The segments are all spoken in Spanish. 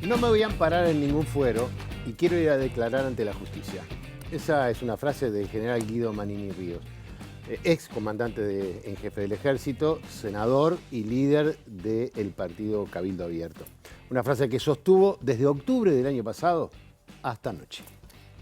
No me voy a amparar en ningún fuero y quiero ir a declarar ante la justicia. Esa es una frase del general Guido Manini Ríos, ex comandante en jefe del ejército, senador y líder del partido Cabildo Abierto. Una frase que sostuvo desde octubre del año pasado hasta anoche.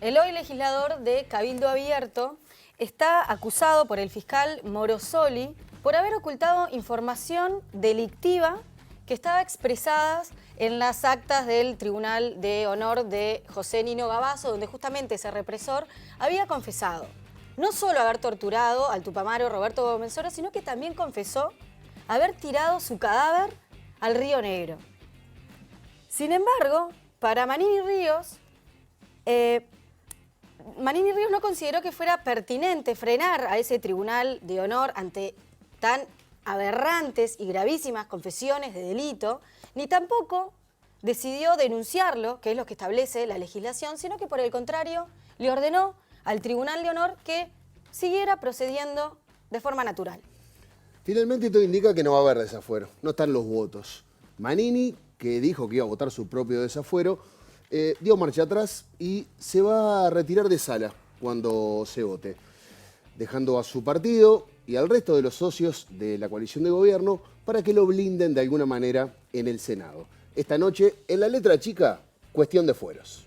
El hoy legislador de Cabildo Abierto está acusado por el fiscal Morosoli por haber ocultado información delictiva que estaba expresada en las actas del Tribunal de Honor de José Nino Gavazo, donde justamente ese represor había confesado no solo haber torturado al tupamaro Roberto Gomenzoro, sino que también confesó haber tirado su cadáver al Río Negro. Sin embargo, para Manini Ríos no consideró que fuera pertinente frenar a ese Tribunal de Honor ante tan aberrantes y gravísimas confesiones de delito, ni tampoco decidió denunciarlo, que es lo que establece la legislación, sino que por el contrario le ordenó al Tribunal de Honor que siguiera procediendo de forma natural. Finalmente todo indica que no va a haber desafuero, no están los votos. Manini, que dijo que iba a votar su propio desafuero, dio marcha atrás y se va a retirar de sala cuando se vote, dejando a su partido y al resto de los socios de la coalición de gobierno para que lo blinden de alguna manera en el Senado. Esta noche, en la letra chica, cuestión de fueros.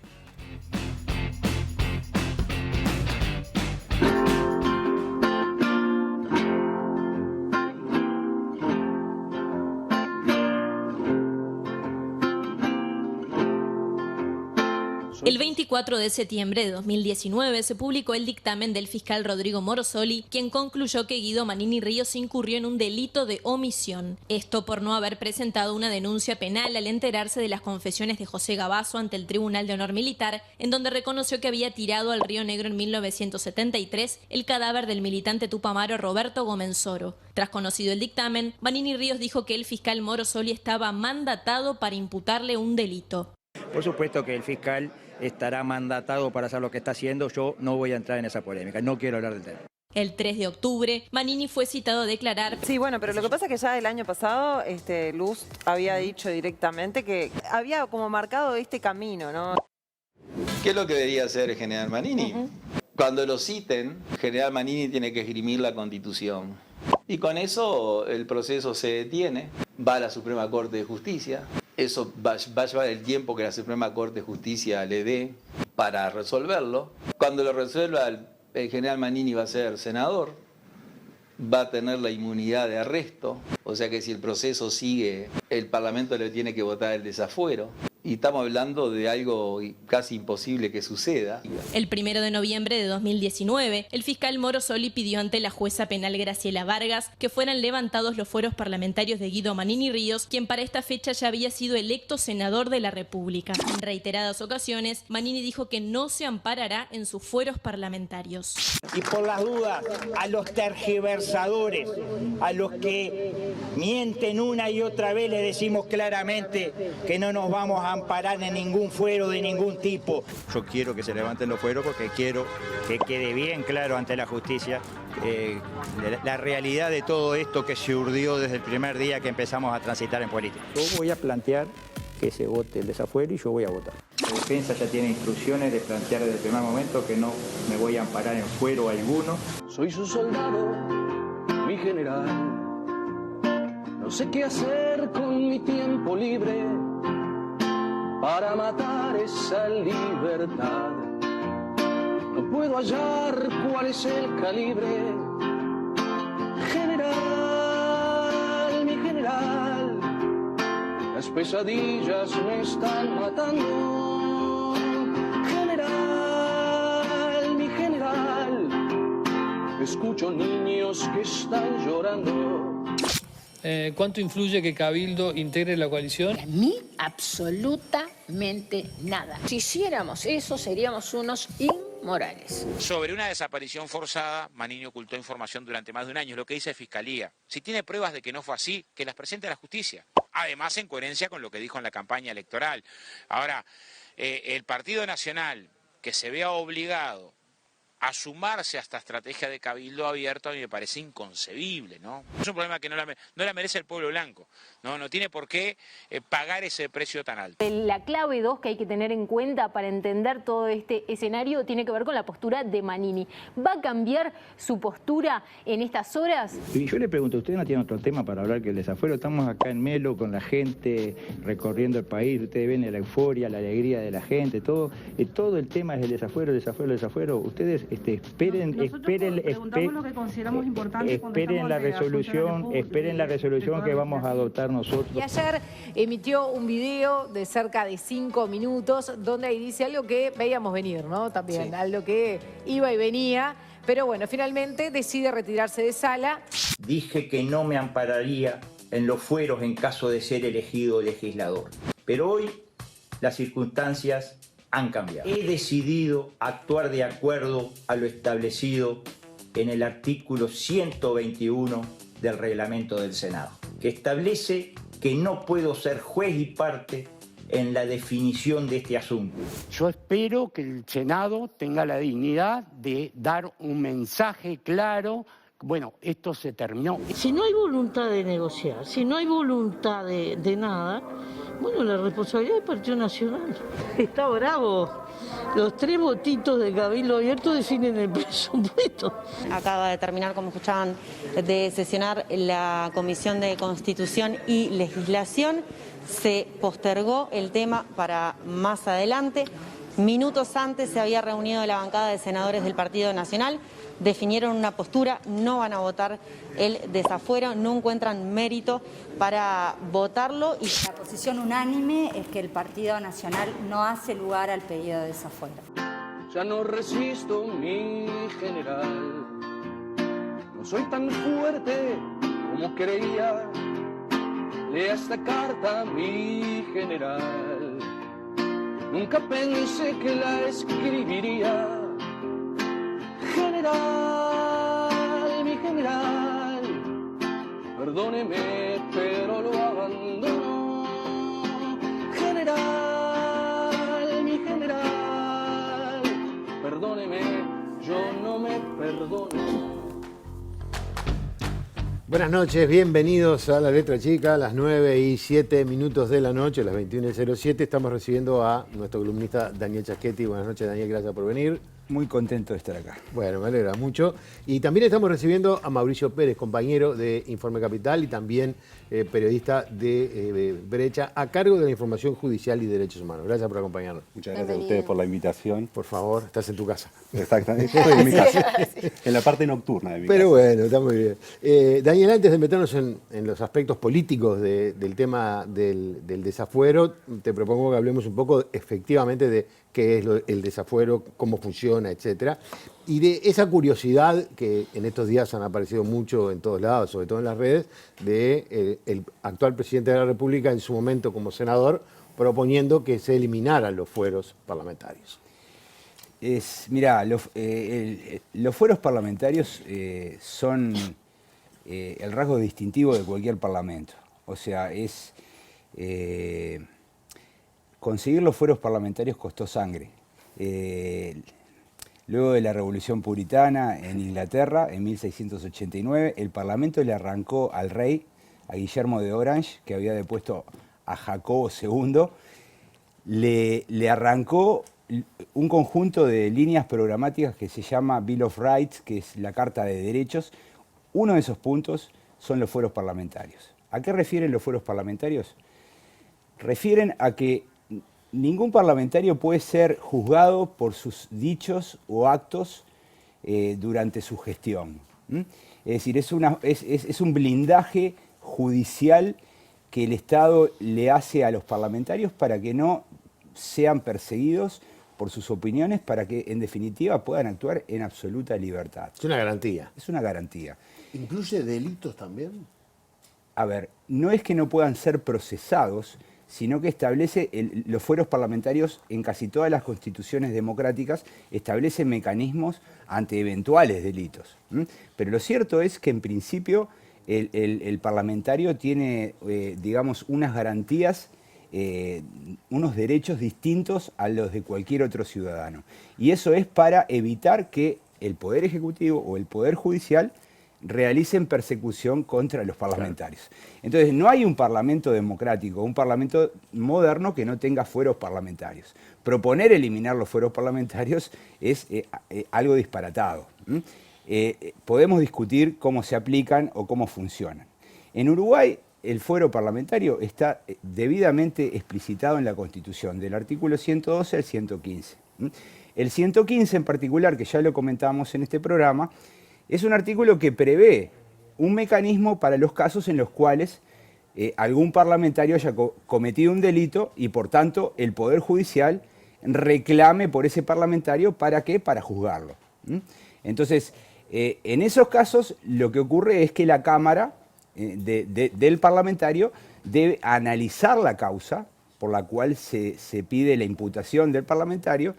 El 24 de septiembre de 2019 se publicó el dictamen del fiscal Rodrigo Morosoli, quien concluyó que Guido Manini Ríos incurrió en un delito de omisión. Esto por no haber presentado una denuncia penal al enterarse de las confesiones de José Gavazo ante el Tribunal de Honor Militar, en donde reconoció que había tirado al Río Negro en 1973 el cadáver del militante tupamaro Roberto Gomenzoro. Tras conocido el dictamen, Manini Ríos dijo que el fiscal Morosoli estaba mandatado para imputarle un delito. Por supuesto que el fiscal estará mandatado para hacer lo que está haciendo. Yo no voy a entrar en esa polémica, no quiero hablar del tema. El 3 de octubre, Manini fue citado a declarar. Sí, bueno, pero lo que pasa es que ya el año pasado Luz había dicho directamente que había como marcado este camino, ¿no? ¿Qué es lo que debería hacer el general Manini? Cuando lo citen, el general Manini tiene que esgrimir la Constitución. Y con eso el proceso se detiene, va a la Suprema Corte de Justicia. Eso va a llevar el tiempo que la Suprema Corte de Justicia le dé para resolverlo. Cuando lo resuelva, el general Manini va a ser senador, va a tener la inmunidad de arresto, o sea que si el proceso sigue, el Parlamento le tiene que votar el desafuero. Y estamos hablando de algo casi imposible que suceda. El 1 de noviembre de 2019, el fiscal Morosoli pidió ante la jueza penal Graciela Vargas que fueran levantados los fueros parlamentarios de Guido Manini Ríos, quien para esta fecha ya había sido electo senador de la República. En reiteradas ocasiones, Manini dijo que no se amparará en sus fueros parlamentarios. Y por las dudas, a los tergiversadores, a los que mienten una y otra vez, les decimos claramente que no nos vamos a amparar en ningún fuero de ningún tipo. Yo quiero que se levanten los fueros porque quiero que quede bien claro ante la justicia la realidad de todo esto que se urdió desde el primer día que empezamos a transitar en política. Yo voy a plantear que se vote el desafuero y yo voy a votar. La defensa ya tiene instrucciones de plantear desde el primer momento que no me voy a amparar en fuero alguno. Soy su soldado, mi general. No sé qué hacer con mi tiempo libre para matar esa libertad. No puedo hallar cuál es el calibre. General, mi general, las pesadillas me están matando. General, mi general, escucho niños que están llorando. ¿Cuánto influye que Cabildo integre la coalición? A mí, absolutamente nada. Si hiciéramos eso, seríamos unos inmorales. Sobre una desaparición forzada, Manini ocultó información durante más de un año, es lo que dice Fiscalía. Si tiene pruebas de que no fue así, que las presente a la justicia. Además, en coherencia con lo que dijo en la campaña electoral. Ahora, el Partido Nacional, que se vea obligado a sumarse a esta estrategia de cabildo abierto a mí me parece inconcebible, ¿no? Es un problema que no la merece el pueblo blanco, no tiene por qué pagar ese precio tan alto. La clave 2 que hay que tener en cuenta para entender todo este escenario tiene que ver con la postura de Manini. ¿Va a cambiar su postura en estas horas? Y yo le pregunto, ¿usted no tiene otro tema para hablar que el desafuero? Estamos acá en Melo con la gente, recorriendo el país, ustedes ven la euforia, la alegría de la gente, todo el tema es el desafuero. Ustedes esperen lo que consideramos importante esperen la resolución que vamos a adoptar nosotros. Y ayer emitió un video de cerca de 5 minutos donde ahí dice algo que veíamos venir, ¿no? También, sí. Algo que iba y venía, pero bueno, finalmente decide retirarse de sala. Dije que no me ampararía en los fueros en caso de ser elegido legislador, pero hoy las circunstancias han cambiado. He decidido actuar de acuerdo a lo establecido en el artículo 121 del reglamento del Senado, que establece que no puedo ser juez y parte en la definición de este asunto. Yo espero que el Senado tenga la dignidad de dar un mensaje claro. Bueno, esto se terminó. Si no hay voluntad de negociar, si no hay voluntad de nada, bueno, la responsabilidad del Partido Nacional está bravo. Los 3 votitos de Cabildo Abierto definen el presupuesto. Acaba de terminar, como escuchaban, de sesionar la Comisión de Constitución y Legislación. Se postergó el tema para más adelante. Minutos antes se había reunido la bancada de senadores del Partido Nacional. Definieron una postura, no van a votar el desafuero, no encuentran mérito para votarlo. Y la posición unánime es que el Partido Nacional no hace lugar al pedido de desafuero. Ya no resisto, mi general, no soy tan fuerte como creía. Lea esta carta, mi general, nunca pensé que la escribiría. General, mi general, perdóneme, pero lo abandono. General, mi general, perdóneme, yo no me perdono. Buenas noches, bienvenidos a La Letra Chica, a las 9:07 de la noche, a las 21:07. Estamos recibiendo a nuestro columnista Daniel Chaschetti. Buenas noches, Daniel, gracias por venir. Muy contento de estar acá. Bueno, me alegra mucho. Y también estamos recibiendo a Mauricio Pérez, compañero de Informe Capital y también periodista de Brecha, a cargo de la información judicial y derechos humanos. Gracias por acompañarnos. Muchas gracias a ustedes por la invitación. Por favor, estás en tu casa. Exactamente, estoy en mi casa, en la parte nocturna de mi casa. Pero bueno, está muy bien. Daniel, antes de meternos en los aspectos políticos del tema del desafuero, te propongo que hablemos un poco efectivamente de qué es el desafuero, cómo funciona, etcétera. Y de esa curiosidad que en estos días han aparecido mucho en todos lados, sobre todo en las redes, de el actual presidente de la República en su momento como senador, proponiendo que se eliminaran los fueros parlamentarios. Mirá, los fueros parlamentarios son el rasgo distintivo de cualquier parlamento. O sea, conseguir los fueros parlamentarios costó sangre. Luego de la Revolución Puritana en Inglaterra, en 1689, el Parlamento le arrancó al rey, a Guillermo de Orange, que había depuesto a Jacobo II, le arrancó un conjunto de líneas programáticas que se llama Bill of Rights, que es la Carta de Derechos. Uno de esos puntos son los fueros parlamentarios. ¿A qué refieren los fueros parlamentarios? Refieren a que ningún parlamentario puede ser juzgado por sus dichos o actos durante su gestión. Es decir, es un blindaje judicial que el Estado le hace a los parlamentarios para que no sean perseguidos por sus opiniones, para que en definitiva puedan actuar en absoluta libertad. Es una garantía. Es una garantía. ¿Incluye delitos también? A ver, no es que no puedan ser procesados, sino que establece, los fueros parlamentarios en casi todas las constituciones democráticas establecen mecanismos ante eventuales delitos. Pero lo cierto es que en principio el parlamentario tiene, digamos, unas garantías, unos derechos distintos a los de cualquier otro ciudadano. Y eso es para evitar que el Poder Ejecutivo o el Poder Judicial realicen persecución contra los parlamentarios. Entonces, no hay un parlamento democrático, un parlamento moderno que no tenga fueros parlamentarios. Proponer eliminar los fueros parlamentarios es algo disparatado. Podemos discutir cómo se aplican o cómo funcionan. En Uruguay, el fuero parlamentario está debidamente explicitado en la Constitución, del artículo 112 al 115. El 115 en particular, que ya lo comentábamos en este programa, es un artículo que prevé un mecanismo para los casos en los cuales algún parlamentario haya cometido un delito y, por tanto, el Poder Judicial reclame por ese parlamentario. ¿Para qué? Para juzgarlo. Entonces, en esos casos, lo que ocurre es que la Cámara del parlamentario debe analizar la causa por la cual se pide la imputación del parlamentario,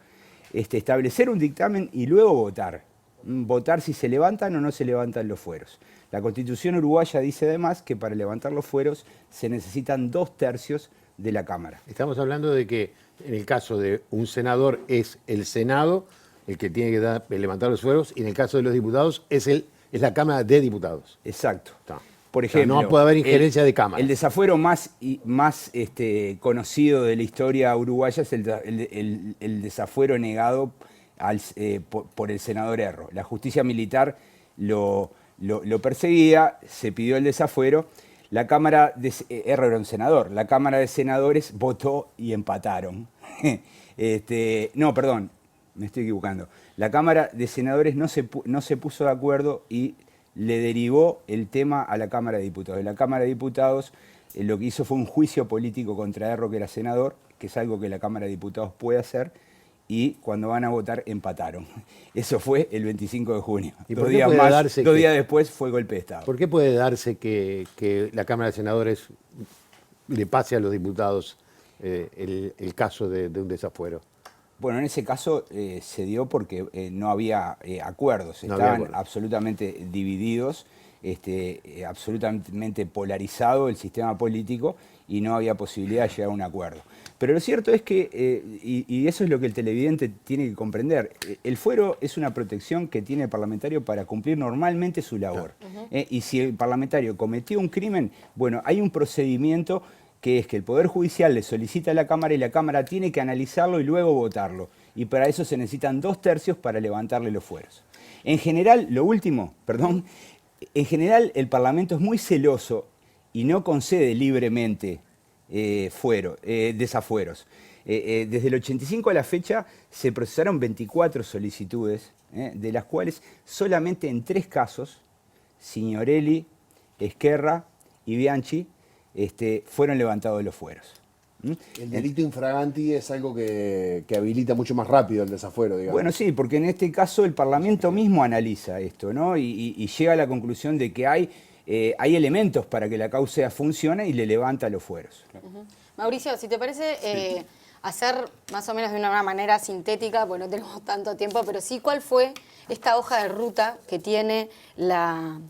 establecer un dictamen y luego votar. Votar si se levantan o no se levantan los fueros. La Constitución uruguaya dice además que para levantar los fueros se necesitan 2/3 de la Cámara. Estamos hablando de que en el caso de un senador es el Senado el que tiene que levantar los fueros y en el caso de los diputados es la Cámara de Diputados. Exacto. Está. Por ejemplo, o sea, no puede haber injerencia de Cámara. El desafuero más conocido de la historia uruguaya es el desafuero negado por el senador Erro. La justicia militar lo perseguía, se pidió el desafuero. La Cámara de Erro era un senador. La Cámara de Senadores votó y empataron. No, perdón, me estoy equivocando. La Cámara de Senadores no se puso de acuerdo y le derivó el tema a la Cámara de Diputados. La Cámara de Diputados lo que hizo fue un juicio político contra Erro, que era senador, que es algo que la Cámara de Diputados puede hacer, y cuando van a votar empataron. Eso fue el 25 de junio. ¿Y dos días después fue el golpe de Estado. ¿Por qué puede darse que la Cámara de Senadores le pase a los diputados el caso de un desafuero? Bueno, en ese caso se dio porque no había acuerdos, estaban absolutamente divididos, absolutamente polarizado el sistema político y no había posibilidad de llegar a un acuerdo. Pero lo cierto es que, y eso es lo que el televidente tiene que comprender, el fuero es una protección que tiene el parlamentario para cumplir normalmente su labor. Y si el parlamentario cometió un crimen, bueno, hay un procedimiento que es que el Poder Judicial le solicita a la Cámara y la Cámara tiene que analizarlo y luego votarlo. Y para eso se necesitan 2/3 para levantarle los fueros. En general, en general el Parlamento es muy celoso y no concede libremente desafueros. Desde el 85 a la fecha se procesaron 24 solicitudes, de las cuales solamente en 3 casos, Signorelli, Esquerra y Bianchi, fueron levantados los fueros. El delito infraganti es algo que habilita mucho más rápido el desafuero, digamos. Bueno, sí, porque en este caso el Parlamento mismo analiza esto, ¿no? Y llega a la conclusión de que hay elementos para que la causa funcione y le levanta los fueros. Mauricio, si te parece hacer más o menos de una manera sintética, porque no tenemos tanto tiempo, pero sí, ¿cuál fue esta hoja de ruta que tiene la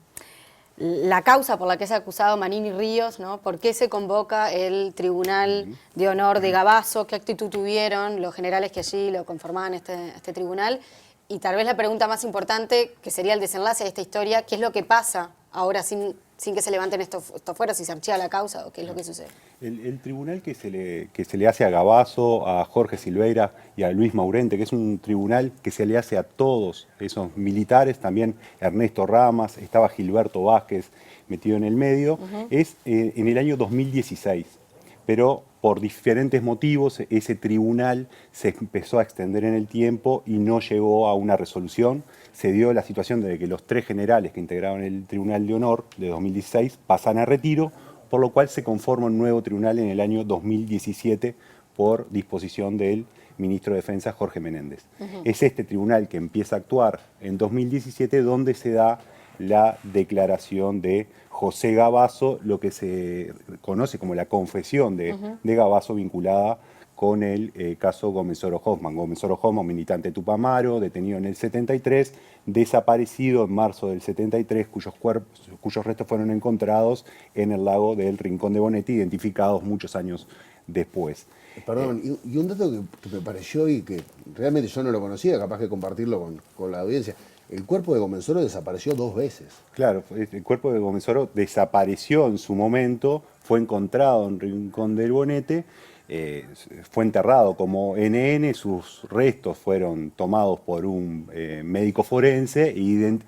causa por la que es acusado Manini Ríos, ¿no? ¿Por qué se convoca el Tribunal de Honor de Gabazo? ¿Qué actitud tuvieron los generales que allí lo conformaban este tribunal? Y tal vez la pregunta más importante, que sería el desenlace de esta historia, ¿qué es lo que pasa ahora sin que se levanten estos fueros, si se archiva la causa o qué es lo que sucede? El tribunal que se le hace a Gabazo, a Jorge Silveira y a Luis Maurente, que es un tribunal que se le hace a todos esos militares, también Ernesto Ramas, estaba Gilberto Vázquez metido en el medio, es en el año 2016. Pero por diferentes motivos ese tribunal se empezó a extender en el tiempo y no llegó a una resolución. Se dio la situación de que los 3 generales que integraban el Tribunal de Honor de 2016 pasan a retiro, por lo cual se conforma un nuevo tribunal en el año 2017 por disposición del ministro de Defensa Jorge Menéndez. Es este tribunal que empieza a actuar en 2017 donde se da la declaración de José Gabazo, lo que se conoce como la confesión de Gabazo vinculada con el caso Gómez Oro Hoffman. Gómez Oro Hoffman, militante tupamaro, detenido en el 73, desaparecido en marzo del 73, cuyos restos fueron encontrados en el lago del Rincón de Bonetti, identificados muchos años después. Perdón, y un dato que me pareció y que realmente yo no lo conocía, capaz que compartirlo con la audiencia. el cuerpo de Gomensoro desapareció 2 veces. Claro, el cuerpo de Gomensoro desapareció en su momento, fue encontrado en Rincón del Bonete, fue enterrado como NN, sus restos fueron tomados por un médico forense e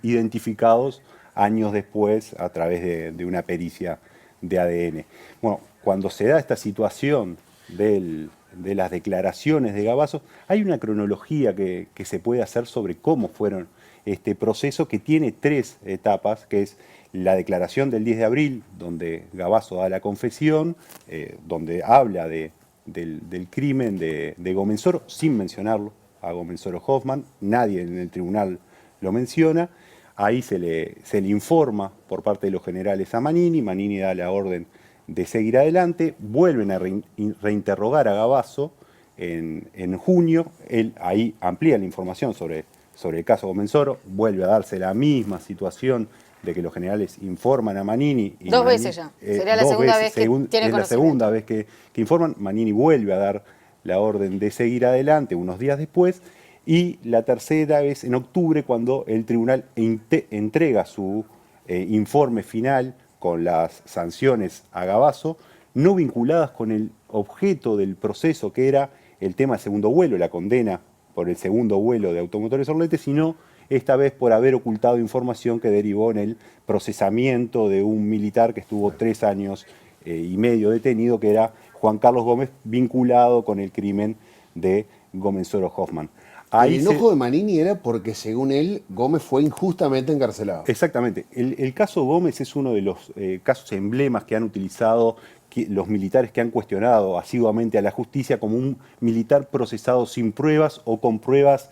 identificados años después a través de una pericia de ADN. Bueno, cuando se da esta situación de las declaraciones de Gavazo, hay una cronología que se puede hacer sobre cómo fueron este proceso, que tiene 3 etapas, que es la declaración del 10 de abril, donde Gavazo da la confesión, donde habla del crimen de Gomensoro, sin mencionarlo a Gomensoro Hoffmann, nadie en el tribunal lo menciona. Ahí se le informa por parte de los generales a Manini, Manini da la orden de seguir adelante, vuelven a reinterrogar a Gavazo en junio, él ahí amplía la información sobre el caso Gomensoro, vuelve a darse la misma situación de que los generales informan a Manini. Y 2 veces ya, sería la segunda vez que tiene conocimiento. Es la segunda vez que informan, Manini vuelve a dar la orden de seguir adelante unos días después, y la tercera vez en octubre, cuando el tribunal entrega su informe final con las sanciones a Gavazo, no vinculadas con el objeto del proceso, que era el tema del segundo vuelo, la condena por el segundo vuelo de Automotores Orlete, sino esta vez por haber ocultado información que derivó en el procesamiento de un militar que estuvo 3 años y medio detenido, que era Juan Carlos Gómez, vinculado con el crimen de Gomensoro Hoffmann. El enojo de Manini era porque, según él, Gómez fue injustamente encarcelado. Exactamente. El caso Gómez es uno de los casos emblemas que han utilizado los militares que han cuestionado asiduamente a la justicia como un militar procesado sin pruebas o con pruebas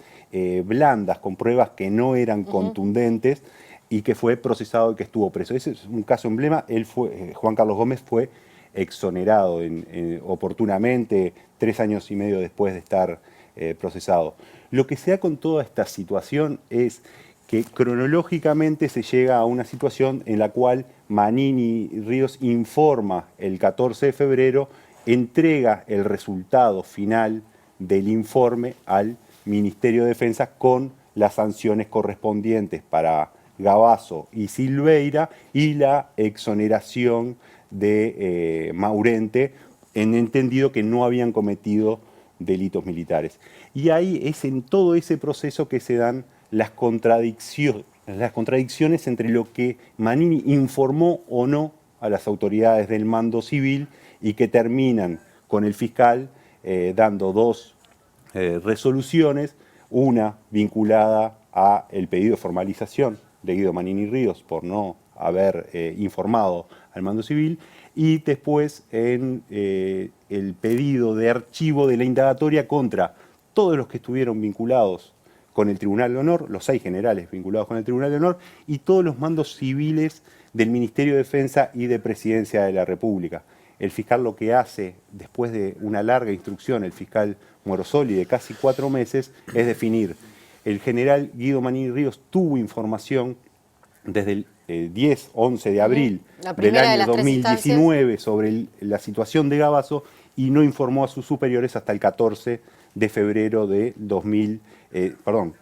blandas, con pruebas que no eran contundentes, y que fue procesado y que estuvo preso. Ese es un caso emblema. Juan Carlos Gómez fue exonerado oportunamente 3 años y medio después de estar procesado. Lo que se da con toda esta situación es que cronológicamente se llega a una situación en la cual Manini Ríos informa el 14 de febrero, entrega el resultado final del informe al Ministerio de Defensa con las sanciones correspondientes para Gavazo y Silveira y la exoneración de Maurente, en entendido que no habían cometido delitos militares. Y ahí es en todo ese proceso que se dan las contradicciones entre lo que Manini informó o no a las autoridades del mando civil, y que terminan con el fiscal dando 2 resoluciones, una vinculada a el pedido de formalización de Guido Manini Ríos por no haber informado al mando civil, y después en el pedido de archivo de la indagatoria contra todos los que estuvieron vinculados con el Tribunal de Honor, los 6 generales vinculados con el Tribunal de Honor, y todos los mandos civiles del Ministerio de Defensa y de Presidencia de la República. El fiscal lo que hace, después de una larga instrucción, el fiscal Morosoli, de casi 4 meses, es definir. El general Guido Manini Ríos tuvo información desde el 10-11 de abril del año 2019 sobre la situación de Gavazo, y no informó a sus superiores hasta el 14 de febrero de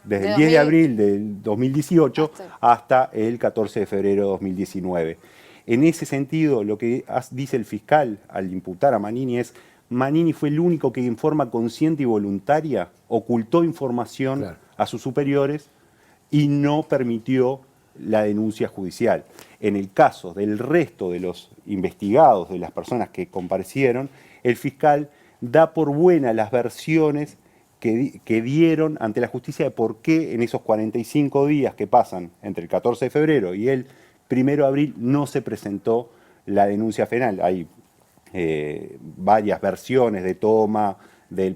desde el 10 de abril del 2018 hasta el 14 de febrero de 2019. En ese sentido, lo que dice el fiscal al imputar a Manini es: Manini fue el único que, en forma consciente y voluntaria, ocultó información a sus superiores y no permitió la denuncia judicial. En el caso del resto de los investigados, de las personas que comparecieron, el fiscal da por buena las versiones que dieron ante la justicia de por qué en esos 45 días que pasan entre el 14 de febrero y el 1 de abril no se presentó la denuncia penal. Hay varias versiones de toma del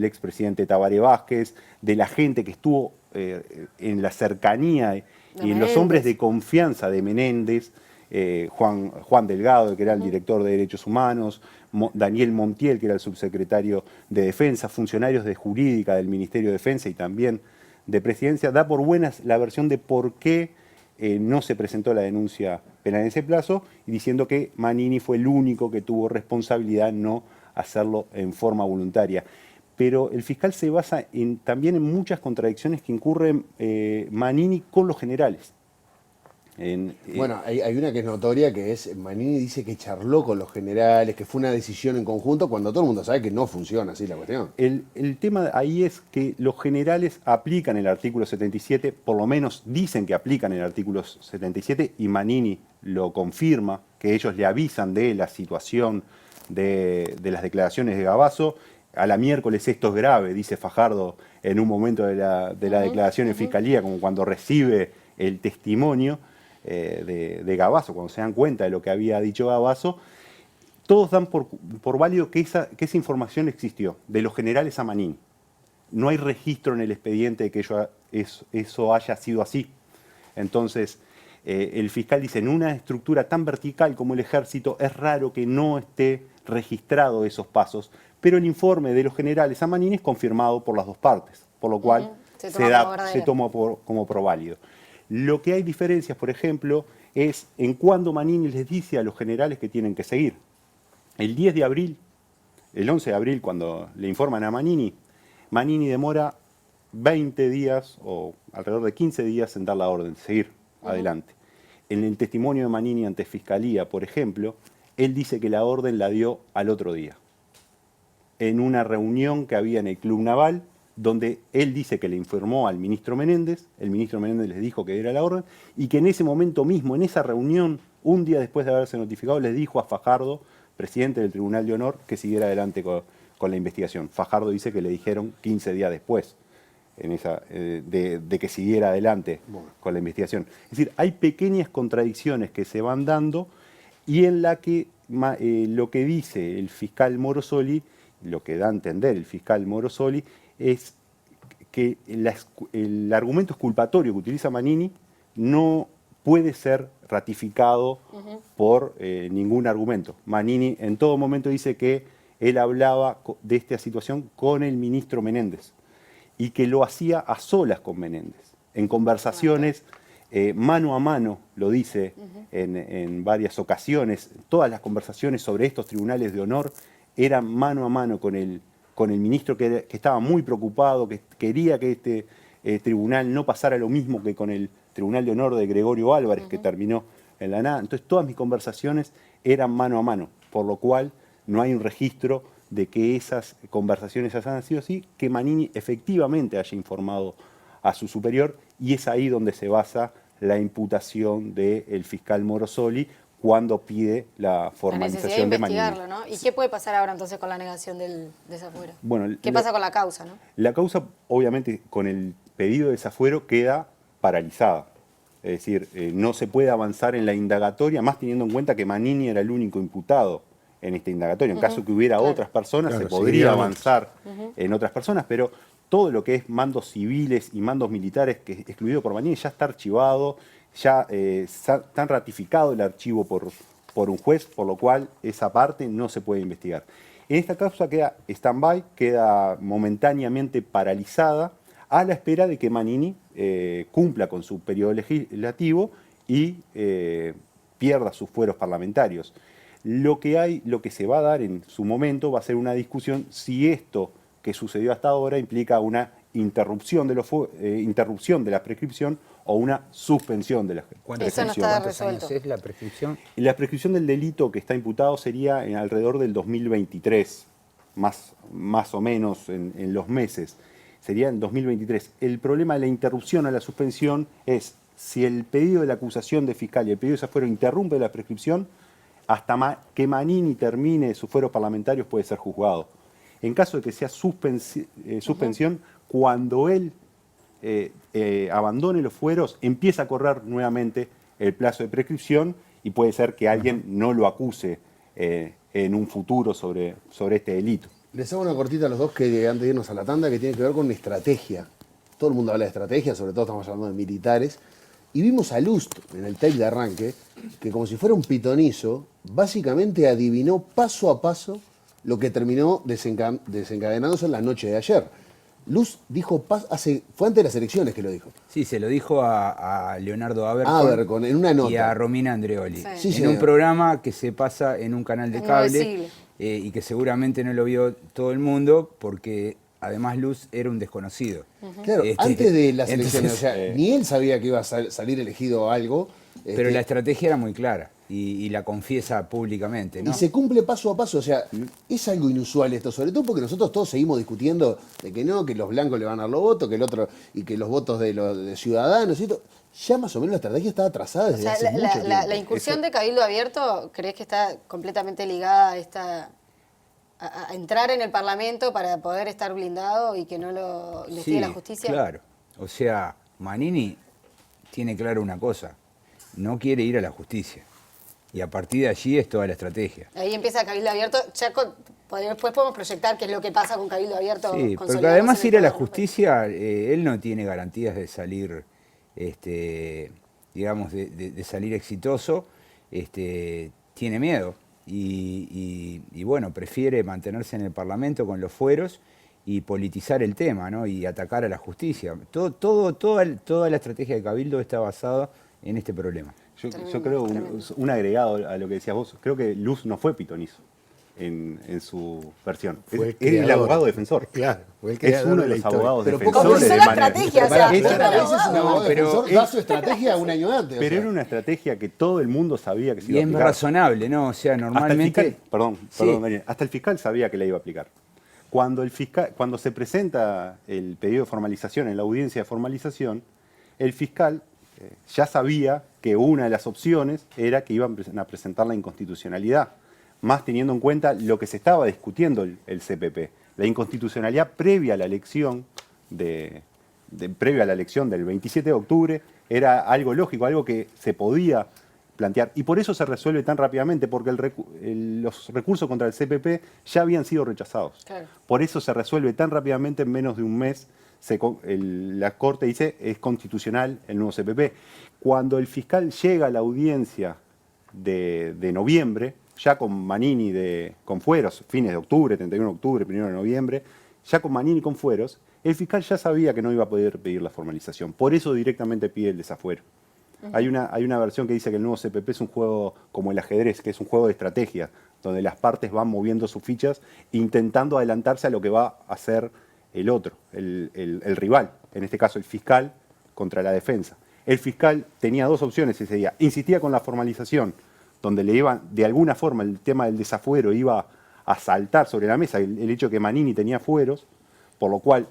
expresidente Tabaré Vázquez, de la gente que estuvo en la cercanía y en los hombres de confianza de Menéndez, Juan Delgado, que era el director de Derechos Humanos, Daniel Montiel, que era el subsecretario de Defensa, funcionarios de Jurídica del Ministerio de Defensa y también de Presidencia. Da por buenas la versión de por qué no se presentó la denuncia penal en ese plazo, y diciendo que Manini fue el único que tuvo responsabilidad en no hacerlo en forma voluntaria. pero el fiscal se basa también en muchas contradicciones que incurren Manini con los generales. Bueno, hay una que es notoria, que es, Manini dice que charló con los generales, que fue una decisión en conjunto, cuando todo el mundo sabe que no funciona así la cuestión. El tema ahí es que los generales aplican el artículo 77, por lo menos dicen que aplican el artículo 77, y Manini lo confirma, que ellos le avisan de la situación de las declaraciones de Gavazo. A la miércoles esto es grave, dice Fajardo en un momento de la declaración en Fiscalía, como cuando recibe el testimonio de Gavazo, cuando se dan cuenta de lo que había dicho Gavazo. Todos dan por válido que esa información existió, de los generales a Manini. No hay registro en el expediente de que eso haya sido así. Entonces, el fiscal dice, en una estructura tan vertical como el ejército, es raro que no esté registrado esos pasos, pero el informe de los generales a Manini es confirmado por las dos partes, por lo cual se toma como por válido. Lo que hay diferencias, por ejemplo, es en cuándo Manini les dice a los generales que tienen que seguir. El 10 de abril, el 11 de abril, cuando le informan a Manini, Manini demora 20 días o alrededor de 15 días en dar la orden de seguir adelante. En el testimonio de Manini ante Fiscalía, por ejemplo, él dice que la orden la dio al otro día, en una reunión que había en el Club Naval, donde él dice que le informó al ministro Menéndez, el ministro Menéndez les dijo que era la orden, y que en ese momento mismo, en esa reunión, un día después de haberse notificado, les dijo a Fajardo, presidente del Tribunal de Honor, que siguiera adelante con la investigación. Fajardo dice que le dijeron 15 días después de que siguiera adelante con la investigación. Es decir, hay pequeñas contradicciones que se van dando y en la que lo que dice el fiscal Morosoli, lo que da a entender el fiscal Morosoli, es que el argumento exculpatorio que utiliza Manini no puede ser ratificado por ningún argumento. Manini en todo momento dice que él hablaba de esta situación con el ministro Menéndez y que lo hacía a solas con Menéndez, en conversaciones mano a mano, lo dice en varias ocasiones. Todas las conversaciones sobre estos tribunales de honor eran mano a mano con el ministro que estaba muy preocupado, que quería que este tribunal no pasara lo mismo que con el Tribunal de Honor de Gregorio Álvarez, que terminó en la nada. Entonces todas mis conversaciones eran mano a mano, por lo cual no hay un registro de que esas conversaciones hayan sido así, que Manini efectivamente haya informado a su superior, y es ahí donde se basa la imputación del fiscal Morosoli cuando pide la formalización de Manini. La necesidad de investigarlo, ¿no? ¿Y qué puede pasar ahora entonces con la negación del desafuero? Bueno, ¿Qué pasa con la causa, no? La causa, obviamente, con el pedido de desafuero queda paralizada. Es decir, no se puede avanzar en la indagatoria, más teniendo en cuenta que Manini era el único imputado en esta indagatoria. En caso que hubiera otras personas, se podría avanzar en otras personas, pero todo lo que es mandos civiles y mandos militares, que es excluido por Manini, ya está archivado, ya está ratificado el archivo por un juez, por lo cual esa parte no se puede investigar. En esta causa queda stand-by, queda momentáneamente paralizada, a la espera de que Manini cumpla con su periodo legislativo y pierda sus fueros parlamentarios. Lo que se va a dar en su momento va a ser una discusión si esto que sucedió hasta ahora implica una interrupción de la prescripción o una suspensión de la prescripción. Eso no está resuelto. ¿Cuántos años es la prescripción? Y la prescripción del delito que está imputado sería en alrededor del 2023, más o menos en los meses. Sería en 2023. El problema de la interrupción a la suspensión es si el pedido de la acusación de fiscal y el pedido de desafuero interrumpe la prescripción, hasta que Manini termine sus fueros parlamentarios puede ser juzgado. En caso de que sea suspensión, cuando él abandone los fueros, empieza a correr nuevamente el plazo de prescripción y puede ser que alguien no lo acuse en un futuro sobre este delito. Les hago una cortita a los dos que antes de irnos a la tanda, que tiene que ver con estrategia. Todo el mundo habla de estrategia, sobre todo estamos hablando de militares. Y vimos a Lust en el tape de arranque, que como si fuera un pitonizo, básicamente adivinó paso a paso lo que terminó desencadenándose en la noche de ayer. Lust dijo, fue antes de las elecciones que lo dijo. Sí, se lo dijo a Leonardo Abercon en una nota. Y a Romina Andreoli. Sí. En un programa que se pasa en un canal de cable y que seguramente no lo vio todo el mundo porque además Luz era un desconocido. Claro, antes de las elecciones, entonces, o sea, ni él sabía que iba a salir elegido algo. Pero la estrategia era muy clara y la confiesa públicamente, ¿no? Y se cumple paso a paso, o sea, es algo inusual esto, sobre todo porque nosotros todos seguimos discutiendo de que no, que los blancos le van a dar los votos, que el otro, y que los votos de los Ciudadanos y todo. Ya más o menos la estrategia estaba trazada desde hace mucho tiempo. La incursión de Cabildo Abierto, ¿crees que está completamente ligada a entrar en el Parlamento para poder estar blindado y que no lo investigue la justicia? Claro. O sea, Manini tiene claro una cosa, no quiere ir a la justicia. Y a partir de allí es toda la estrategia. Ahí empieza Cabildo Abierto. Ya después podemos proyectar qué es lo que pasa con Cabildo Abierto. Sí, porque además ir a la justicia, él no tiene garantías de salir, digamos, de salir exitoso. Tiene miedo y bueno, prefiere mantenerse en el Parlamento con los fueros y politizar el tema, ¿no? Y atacar a la justicia. Toda la estrategia de Cabildo está basada en este problema. Yo creo, un agregado a lo que decías vos, creo que Luz no fue pitonizo en su versión. Era el abogado defensor. Claro, es uno de los abogados defensores. Comenzó la estrategia, o sea, da su estrategia un año antes. Pero era una estrategia que todo el mundo sabía que se iba a aplicar. Y es razonable, ¿no? O sea, normalmente... Perdón, Daniel, hasta el fiscal sabía que la iba a aplicar. Cuando se presenta el pedido de formalización en la audiencia de formalización, el fiscal ya sabía que una de las opciones era que iban a presentar la inconstitucionalidad, más teniendo en cuenta lo que se estaba discutiendo el CPP, la inconstitucionalidad previa a la elección previa a la elección del 27 de octubre era algo lógico, algo que se podía plantear. Y por eso se resuelve tan rápidamente, porque los recursos contra el CPP ya habían sido rechazados. Claro. Por eso se resuelve tan rápidamente, en menos de un mes. La Corte dice es constitucional el nuevo CPP. Cuando el fiscal llega a la audiencia de noviembre, ya con Manini con fueros, fines de octubre, 31 de octubre, 1 de noviembre, ya con Manini con fueros, el fiscal ya sabía que no iba a poder pedir la formalización. Por eso directamente pide el desafuero. Hay una versión que dice que el nuevo CPP es un juego como el ajedrez, que es un juego de estrategia, donde las partes van moviendo sus fichas intentando adelantarse a lo que va a hacer el otro, el rival, en este caso el fiscal contra la defensa. El fiscal tenía dos opciones ese día. Insistía con la formalización, donde le iban, de alguna forma, el tema del desafuero iba a saltar sobre la mesa, el hecho de que Manini tenía fueros, por lo cual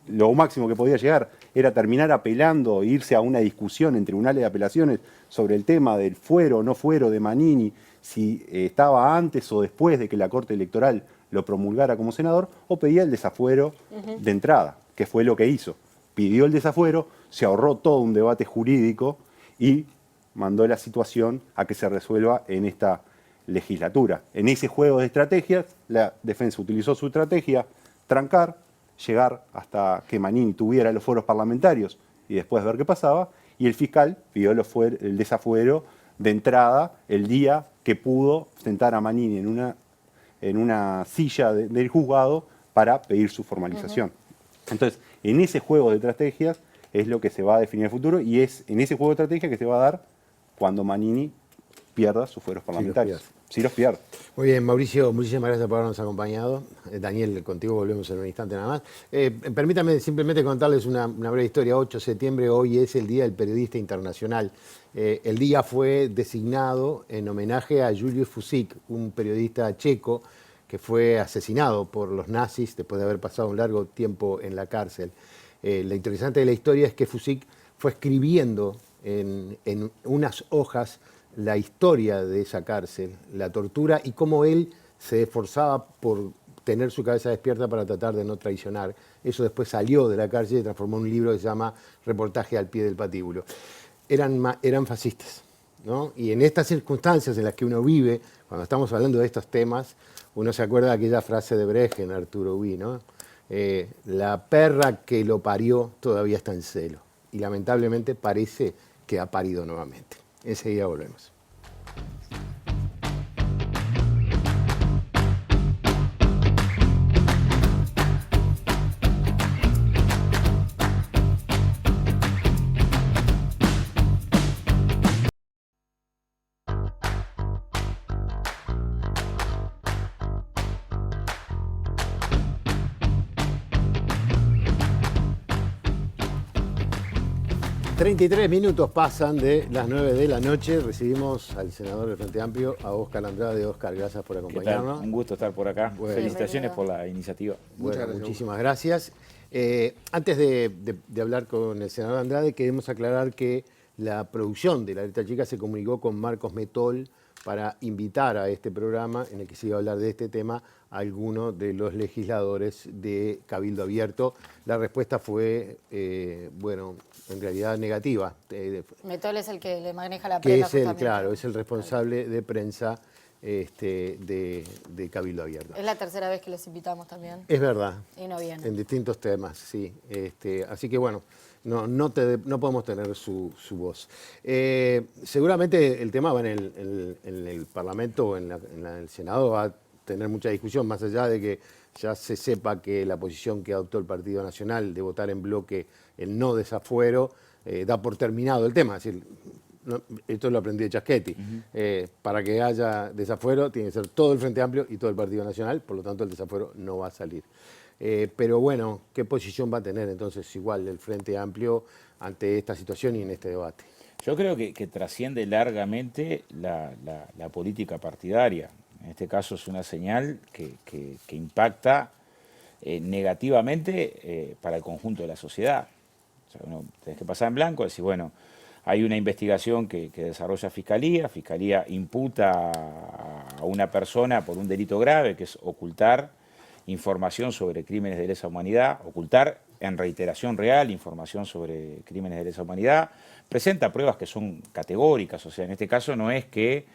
lo máximo que podía llegar era terminar apelando e irse a una discusión en tribunales de apelaciones sobre el tema del fuero o no fuero de Manini, si estaba antes o después de que la Corte Electoral lo promulgara como senador, o pedía el desafuero de entrada, que fue lo que hizo. Pidió el desafuero, se ahorró todo un debate jurídico y mandó la situación a que se resuelva en esta legislatura. En ese juego de estrategias, la defensa utilizó su estrategia, trancar, llegar hasta que Manini tuviera los fueros parlamentarios y después ver qué pasaba, y el fiscal pidió el desafuero de entrada el día que pudo sentar a Manini en una silla del juzgado para pedir su formalización. Entonces, en ese juego de estrategias es lo que se va a definir en el futuro, y es en ese juego de estrategias que se va a dar cuando Manini pierda sus fueros parlamentarios. Si los pierde. Muy bien, Mauricio, muchísimas gracias por habernos acompañado. Daniel, contigo volvemos en un instante nada más. Permítame simplemente contarles una breve historia. 8 de septiembre, hoy es el Día del Periodista Internacional. El día fue designado en homenaje a Julius Fučík, un periodista checo que fue asesinado por los nazis después de haber pasado un largo tiempo en la cárcel. Lo interesante de la historia es que Fučík fue escribiendo en unas hojas la historia de esa cárcel, la tortura y cómo él se esforzaba por tener su cabeza despierta para tratar de no traicionar. Eso después salió de la cárcel y transformó en un libro que se llama Reportaje al pie del patíbulo. Eran fascistas, ¿no? Y en estas circunstancias en las que uno vive, cuando estamos hablando de estos temas, uno se acuerda de aquella frase de Brecht en Arturo Uy, ¿no? La perra que lo parió todavía está en celo. Y lamentablemente parece que ha parido nuevamente. Enseguida volvemos. 33 minutos pasan de las 9 de la noche. Recibimos al senador del Frente Amplio, a Óscar Andrade. Óscar, gracias por acompañarnos. Un gusto estar por acá. Bueno. Felicitaciones por la iniciativa. Bueno, muchísimas gracias. Antes de hablar con el senador Andrade, queremos aclarar que la producción de La Letra Chica se comunicó con Marcos Metol para invitar a este programa, en el que se iba a hablar de este tema, a alguno de los legisladores de Cabildo Abierto. La respuesta fue, bueno, en realidad negativa. Metol es el que le maneja la que prensa. es el responsable de prensa de Cabildo Abierto. Es la tercera vez que los invitamos también. Es verdad. Y no vienen. En distintos temas, sí. Así que bueno, no podemos tener su voz. Seguramente el tema va en el Parlamento o en el Senado, va a tener mucha discusión, más allá de que ya se sepa que la posición que adoptó el Partido Nacional de votar en bloque el no desafuero da por terminado el tema. Es decir, esto lo aprendí de Chaschetti. Para que haya desafuero tiene que ser todo el Frente Amplio y todo el Partido Nacional, por lo tanto el desafuero no va a salir. Pero bueno, ¿qué posición va a tener entonces igual el Frente Amplio ante esta situación y en este debate? Yo creo que trasciende largamente la política partidaria. En este caso es una señal que impacta negativamente para el conjunto de la sociedad. O sea, uno tiene que pasar en blanco y decir, bueno, hay una investigación que desarrolla Fiscalía imputa a una persona por un delito grave, que es ocultar información sobre crímenes de lesa humanidad, ocultar en reiteración real información sobre crímenes de lesa humanidad, presenta pruebas que son categóricas, o sea, en este caso no es que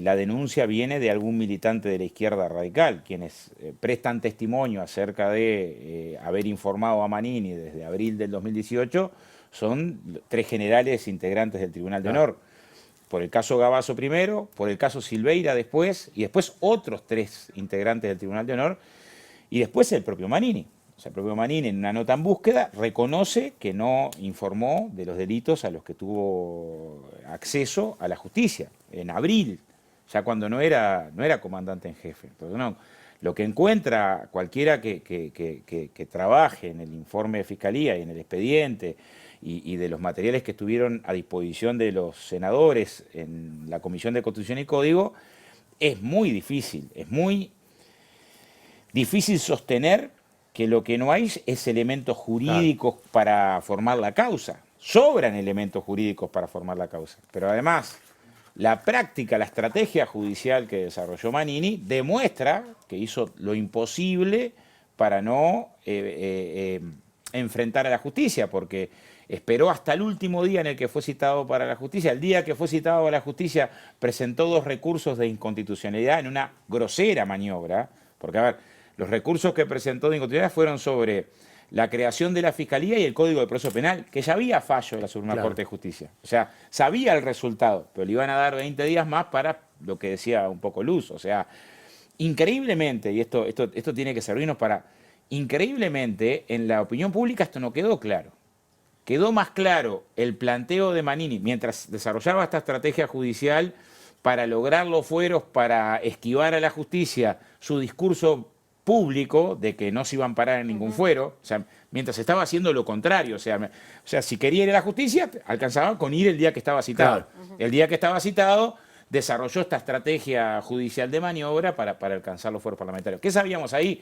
la denuncia viene de algún militante de la izquierda radical, quienes prestan testimonio acerca de haber informado a Manini desde abril del 2018, son 3 generales integrantes del Tribunal de Honor. Por el caso Gavazo primero, por el caso Silveira después, y después otros 3 integrantes del Tribunal de Honor, y después el propio Manini. O sea, el propio Manini, en una nota en búsqueda, reconoce que no informó de los delitos a los que tuvo acceso a la justicia, en abril, ya cuando no era comandante en jefe. Entonces, no, lo que encuentra cualquiera que trabaje en el informe de Fiscalía y en el expediente, y de los materiales que estuvieron a disposición de los senadores en la Comisión de Constitución y Código, es muy difícil sostener que lo que no hay es elementos jurídicos para formar la causa. Sobran elementos jurídicos para formar la causa. Pero además, la práctica, la estrategia judicial que desarrolló Manini demuestra que hizo lo imposible para no enfrentar a la justicia, porque esperó hasta el último día en el que fue citado para la justicia. El día que fue citado a la justicia presentó 2 recursos de inconstitucionalidad en una grosera maniobra, porque, a ver, los recursos que presentó de inconstitucionalidad fueron sobre la creación de la Fiscalía y el Código de Proceso Penal, que ya había fallo de la Suprema Corte de Justicia. O sea, sabía el resultado, pero le iban a dar 20 días más para lo que decía un poco Luz. O sea, increíblemente, y esto tiene que servirnos para... Increíblemente, en la opinión pública esto no quedó claro. Quedó más claro el planteo de Manini mientras desarrollaba esta estrategia judicial para lograr los fueros, para esquivar a la justicia, su discurso público de que no se iba a amparar en ningún fuero, o sea, mientras estaba haciendo lo contrario, o sea, si quería ir a la justicia, alcanzaba con ir el día que estaba citado. El día que estaba citado, desarrolló esta estrategia judicial de maniobra para alcanzar los fueros parlamentarios. ¿Qué sabíamos ahí?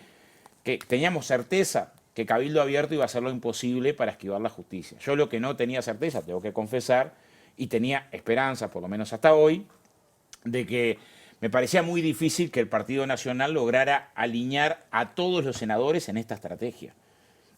Que teníamos certeza que Cabildo Abierto iba a hacer lo imposible para esquivar la justicia. Yo lo que no tenía certeza, tengo que confesar, y tenía esperanza, por lo menos hasta hoy, de que me parecía muy difícil que el Partido Nacional lograra alinear a todos los senadores en esta estrategia.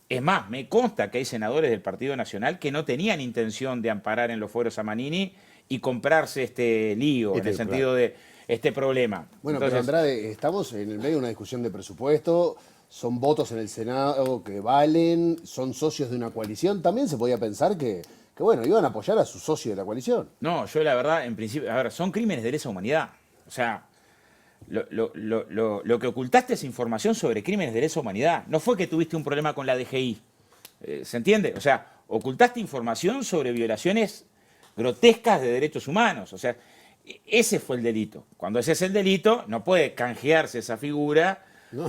Es más, me consta que hay senadores del Partido Nacional que no tenían intención de amparar en los fueros a Manini y comprarse este lío, en el sentido de este problema. Bueno, entonces, pero Andrade, estamos en el medio de una discusión de presupuesto, son votos en el Senado que valen, son socios de una coalición. También se podía pensar que bueno, iban a apoyar a su socio de la coalición. No, yo la verdad, en principio, a ver, son crímenes de lesa humanidad. O sea, lo que ocultaste es información sobre crímenes de lesa humanidad. No fue que tuviste un problema con la DGI. ¿Se entiende? O sea, ocultaste información sobre violaciones grotescas de derechos humanos. O sea, ese fue el delito. Cuando ese es el delito, no puede canjearse esa figura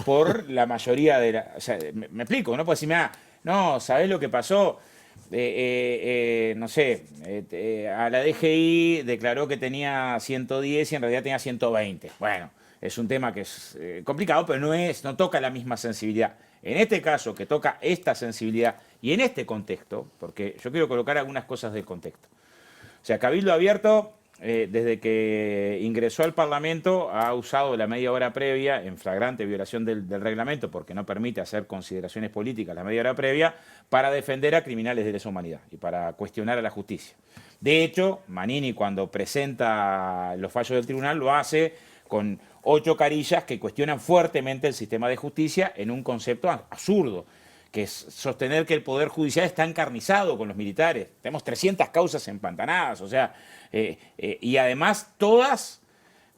por la mayoría de la... O sea, me explico, no puedo decirme, no, ¿sabés lo que pasó? no sé, a la DGI declaró que tenía 110 y en realidad tenía 120. Bueno, es un tema que es complicado, pero no toca la misma sensibilidad. En este caso, que toca esta sensibilidad y en este contexto, porque yo quiero colocar algunas cosas del contexto. O sea, Cabildo Abierto, desde que ingresó al Parlamento, ha usado la media hora previa en flagrante violación del reglamento, porque no permite hacer consideraciones políticas la media hora previa, para defender a criminales de lesa humanidad y para cuestionar a la justicia. De hecho, Manini, cuando presenta los fallos del tribunal, lo hace con 8 carillas que cuestionan fuertemente el sistema de justicia en un concepto absurdo, que es sostener que el Poder Judicial está encarnizado con los militares. Tenemos 300 causas empantanadas, o sea, y además todas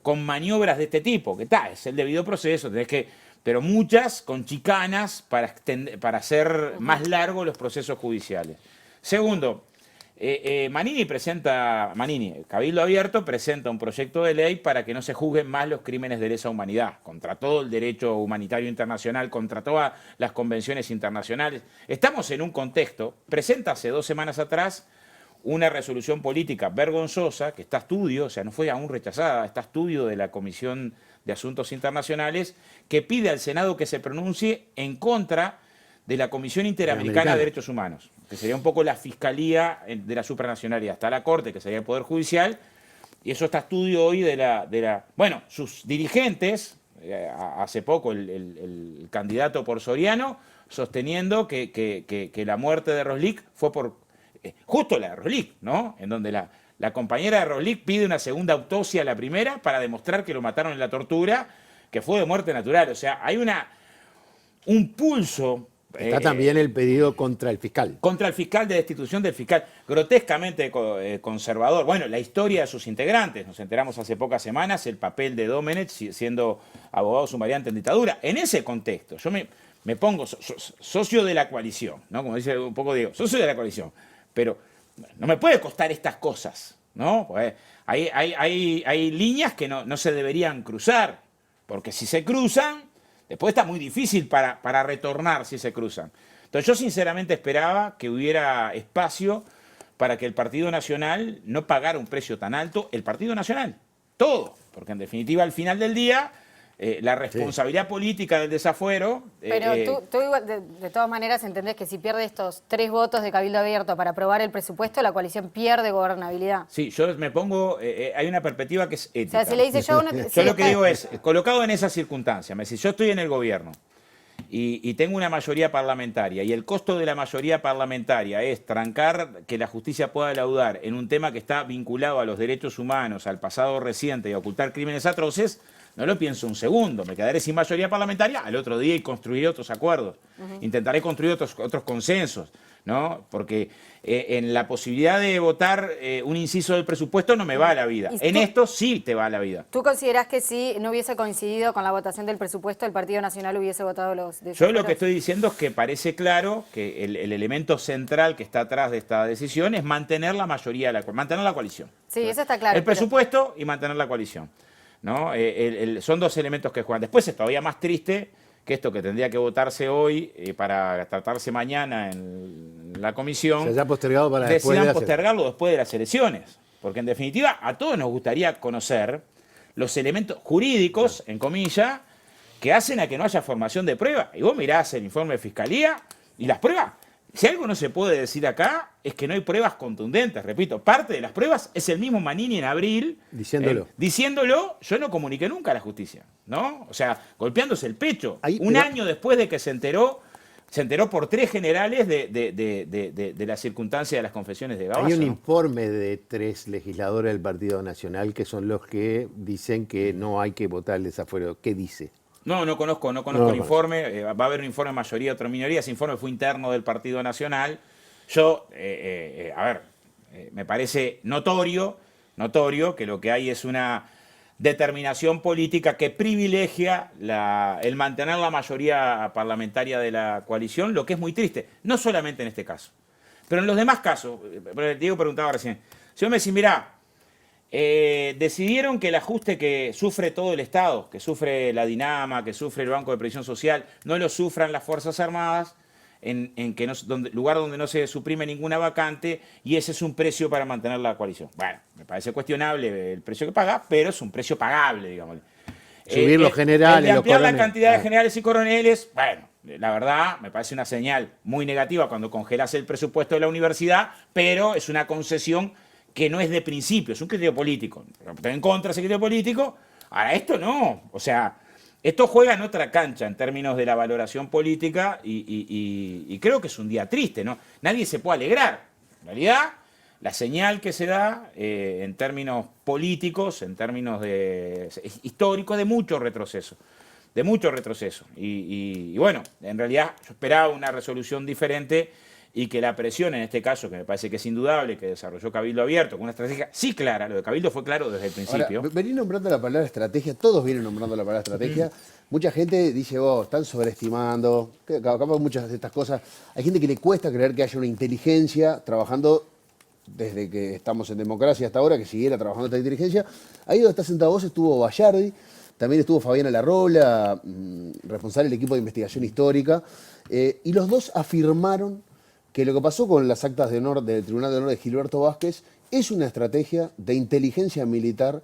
con maniobras de este tipo, que es el debido proceso, pero muchas con chicanas para hacer más largos los procesos judiciales. Segundo, Cabildo Abierto presenta un proyecto de ley para que no se juzguen más los crímenes de lesa humanidad, contra todo el derecho humanitario internacional, contra todas las convenciones internacionales. Estamos en un contexto, presenta hace 2 semanas atrás una resolución política vergonzosa, que está a estudio, o sea, no fue aún rechazada, está a estudio de la Comisión de Asuntos Internacionales, que pide al Senado que se pronuncie en contra de la Comisión Interamericana de Derechos Humanos, que sería un poco la Fiscalía de la supranacionalidad. Está la Corte, que sería el Poder Judicial, y eso está a estudio hoy bueno, sus dirigentes, hace poco el candidato por Soriano, sosteniendo que la muerte de Roslik fue por, justo la de Roslik, ¿no? En donde la compañera de Roslik pide una segunda autopsia a la primera para demostrar que lo mataron en la tortura, que fue de muerte natural. O sea, hay un pulso. Está también el pedido contra el fiscal. Contra el fiscal, de destitución del fiscal, grotescamente conservador. Bueno, la historia de sus integrantes, nos enteramos hace pocas semanas, el papel de Domenech siendo abogado sumariante en dictadura. En ese contexto, yo me pongo socio de la coalición, ¿no? Como dice un poco Diego, socio de la coalición, pero no me puede costar estas cosas, ¿no? Pues hay líneas que no se deberían cruzar, porque si se cruzan, después está muy difícil para retornar si se cruzan. Entonces yo sinceramente esperaba que hubiera espacio para que el Partido Nacional no pagara un precio tan alto, el Partido Nacional, todo, porque en definitiva al final del día la responsabilidad política del desafuero... Pero tú igual, de todas maneras entendés que si pierde estos 3 votos de Cabildo Abierto para aprobar el presupuesto, la coalición pierde gobernabilidad. Sí, yo me pongo... hay una perspectiva que es ética. O sea, si le dice yo... Yo lo que digo es, colocado en esa circunstancia, me decís, yo estoy en el gobierno y tengo una mayoría parlamentaria y el costo de la mayoría parlamentaria es trancar que la justicia pueda laudar en un tema que está vinculado a los derechos humanos, al pasado reciente y a ocultar crímenes atroces. No lo pienso un segundo, me quedaré sin mayoría parlamentaria al otro día y construiré otros acuerdos. Intentaré construir otros consensos, ¿no? Porque en la posibilidad de votar un inciso del presupuesto no me va la vida. En esto sí te va la vida. ¿Tú considerás que si no hubiese coincidido con la votación del presupuesto, el Partido Nacional hubiese votado los desafueros? Yo lo que estoy diciendo es que parece claro que el elemento central que está atrás de esta decisión es mantener la mayoría, mantener la coalición. Sí, eso está claro. El presupuesto y mantener la coalición, ¿no? Son 2 elementos que juegan. Después es todavía más triste que esto que tendría que votarse hoy para tratarse mañana en la comisión. Se haya postergado para decidan postergarlo después de las elecciones. Porque en definitiva a todos nos gustaría conocer los elementos jurídicos, en comillas, que hacen a que no haya formación de prueba. Y vos mirás el informe de Fiscalía y las pruebas. Si algo no se puede decir acá es que no hay pruebas contundentes. Repito, parte de las pruebas es el mismo Manini en abril. Diciéndolo, yo no comuniqué nunca a la justicia, ¿no? O sea, golpeándose el pecho. Un año después de que se enteró por 3 generales de la circunstancia de las confesiones de Gabazo. Hay un informe de 3 legisladores del Partido Nacional que son los que dicen que no hay que votar el desafuero. ¿Qué dice? No conozco el informe. Va a haber un informe de mayoría, otro minoría. Ese informe fue interno del Partido Nacional. Yo, me parece notorio que lo que hay es una determinación política que privilegia el mantener la mayoría parlamentaria de la coalición, lo que es muy triste, no solamente en este caso, pero en los demás casos. Diego preguntaba recién, si vos me decís, mirá, decidieron que el ajuste que sufre todo el Estado, que sufre la Dinama, que sufre el Banco de Previsión Social, no lo sufran las Fuerzas Armadas, en que lugar donde no se suprime ninguna vacante, y ese es un precio para mantener la coalición. Bueno, me parece cuestionable el precio que paga, pero es un precio pagable, digamos. Subir los generales, el ampliar los la cantidad de generales y coroneles, bueno, la verdad me parece una señal muy negativa cuando congelas el presupuesto de la universidad, pero es una concesión que no es de principio, es un criterio político. Estoy en contra de ese criterio político. Ahora, esto no, o sea, esto juega en otra cancha en términos de la valoración política y creo que es un día triste, ¿no? Nadie se puede alegrar. En realidad, la señal que se da en términos políticos, en términos históricos, de mucho retroceso. De mucho retroceso. Y bueno, en realidad yo esperaba una resolución diferente y que la presión, en este caso, que me parece que es indudable, que desarrolló Cabildo Abierto con una estrategia sí clara, lo de Cabildo fue claro desde el principio. Ahora, venís nombrando la palabra estrategia, todos vienen nombrando la palabra estrategia. Mucha gente dice, están sobreestimando, capaz muchas de estas cosas. Hay gente que le cuesta creer que haya una inteligencia trabajando desde que estamos en democracia hasta ahora, que siguiera trabajando esta inteligencia. Ahí donde está sentado vos estuvo Bayardi, también estuvo Fabiana Larrola, responsable del equipo de investigación histórica, y los dos afirmaron que lo que pasó con las actas de honor del Tribunal de Honor de Gilberto Vázquez es una estrategia de inteligencia militar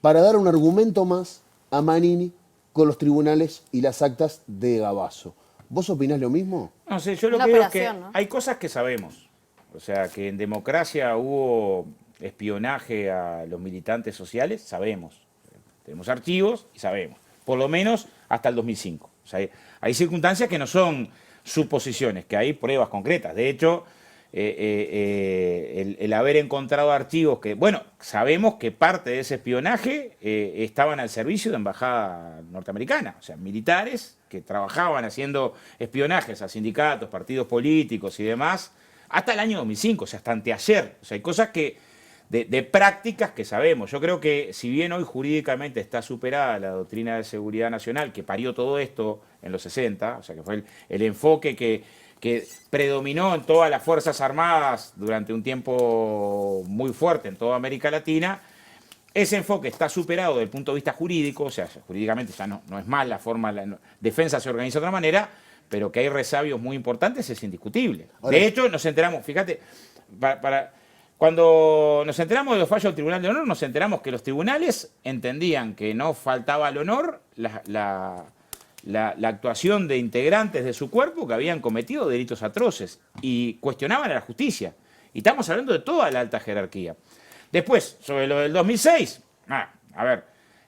para dar un argumento más a Manini con los tribunales y las actas de Gavazo. ¿Vos opinás lo mismo? No sé, yo lo que digo es que hay cosas que sabemos. O sea, que en democracia hubo espionaje a los militantes sociales, sabemos. Tenemos archivos y sabemos. Por lo menos hasta el 2005. O sea, hay circunstancias que no son suposiciones, que hay pruebas concretas. De hecho, el haber encontrado archivos que, bueno, sabemos que parte de ese espionaje estaban al servicio de embajada norteamericana, o sea, militares que trabajaban haciendo espionajes a sindicatos, partidos políticos y demás, hasta el año 2005, o sea, hasta anteayer. O sea, hay cosas de prácticas que sabemos. Yo creo que si bien hoy jurídicamente está superada la doctrina de seguridad nacional que parió todo esto en los 60, o sea, que fue el enfoque que predominó en todas las Fuerzas Armadas durante un tiempo muy fuerte en toda América Latina, ese enfoque está superado desde el punto de vista jurídico, o sea, jurídicamente ya no es más la forma, la defensa se organiza de otra manera, pero que hay resabios muy importantes es indiscutible. Ahora, de hecho, nos enteramos, fíjate, cuando nos enteramos de los fallos del Tribunal de Honor, nos enteramos que los tribunales entendían que no faltaba al honor la actuación de integrantes de su cuerpo que habían cometido delitos atroces y cuestionaban a la justicia. Y estamos hablando de toda la alta jerarquía. Después, sobre lo del 2006,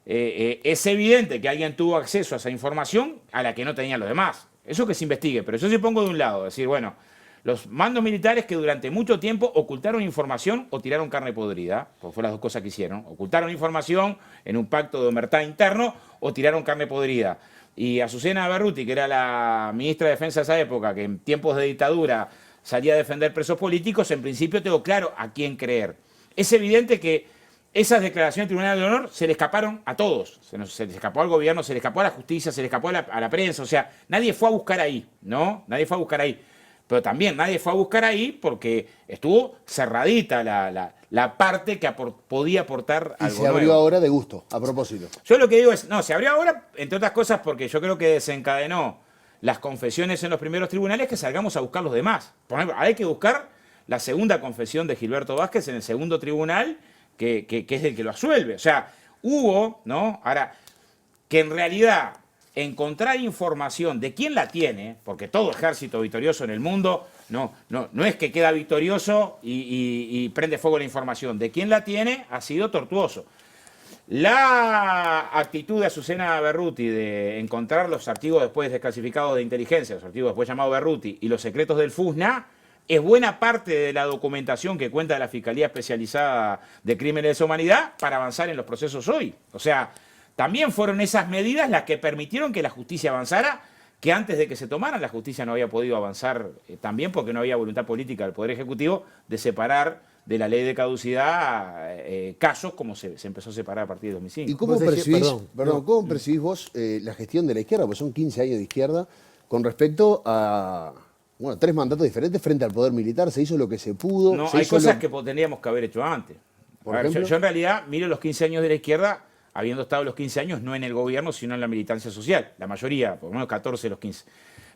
es evidente que alguien tuvo acceso a esa información a la que no tenían los demás. Eso que se investigue, pero yo sí pongo de un lado, decir, bueno, los mandos militares que durante mucho tiempo ocultaron información o tiraron carne podrida, porque fue las dos cosas que hicieron, ocultaron información en un pacto de omertá interno o tiraron carne podrida. Y Azucena Berruti, que era la ministra de Defensa de esa época, que en tiempos de dictadura salía a defender presos políticos, en principio tengo claro a quién creer. Es evidente que esas declaraciones del Tribunal de Honor se le escaparon a todos. Se le escapó al gobierno, se le escapó a la justicia, se le escapó a la prensa. O sea, nadie fue a buscar ahí, ¿no? Nadie fue a buscar ahí. Pero también nadie fue a buscar ahí porque estuvo cerradita la parte que podía aportar algo nuevo. Y se abrió ahora de gusto, a propósito. Yo lo que digo es, no, se abrió ahora, entre otras cosas, porque yo creo que desencadenó las confesiones en los primeros tribunales que salgamos a buscar los demás. Por ejemplo, hay que buscar la segunda confesión de Gilberto Vázquez en el segundo tribunal, que es el que lo absuelve. O sea, hubo, ¿no? Ahora, que en realidad encontrar información de quién la tiene, porque todo ejército victorioso en el mundo no es que queda victorioso y prende fuego la información. De quién la tiene ha sido tortuoso. La actitud de Azucena Berruti de encontrar los archivos después desclasificados de inteligencia, los archivos después llamados Berruti, y los secretos del FUSNA, es buena parte de la documentación que cuenta la Fiscalía Especializada de Crímenes de Lesa Humanidad para avanzar en los procesos hoy. O sea, también fueron esas medidas las que permitieron que la justicia avanzara, que antes de que se tomaran la justicia no había podido avanzar también porque no había voluntad política del Poder Ejecutivo de separar de la ley de caducidad casos como se empezó a separar a partir de 2005. ¿Y cómo percibís vos la gestión de la izquierda? Porque son 15 años de izquierda con respecto a 3 mandatos diferentes frente al poder militar. Se hizo lo que se pudo. No, hay cosas que tendríamos que haber hecho antes. Yo en realidad miro los 15 años de la izquierda habiendo estado los 15 años no en el gobierno, sino en la militancia social. La mayoría, por lo menos 14 de los 15.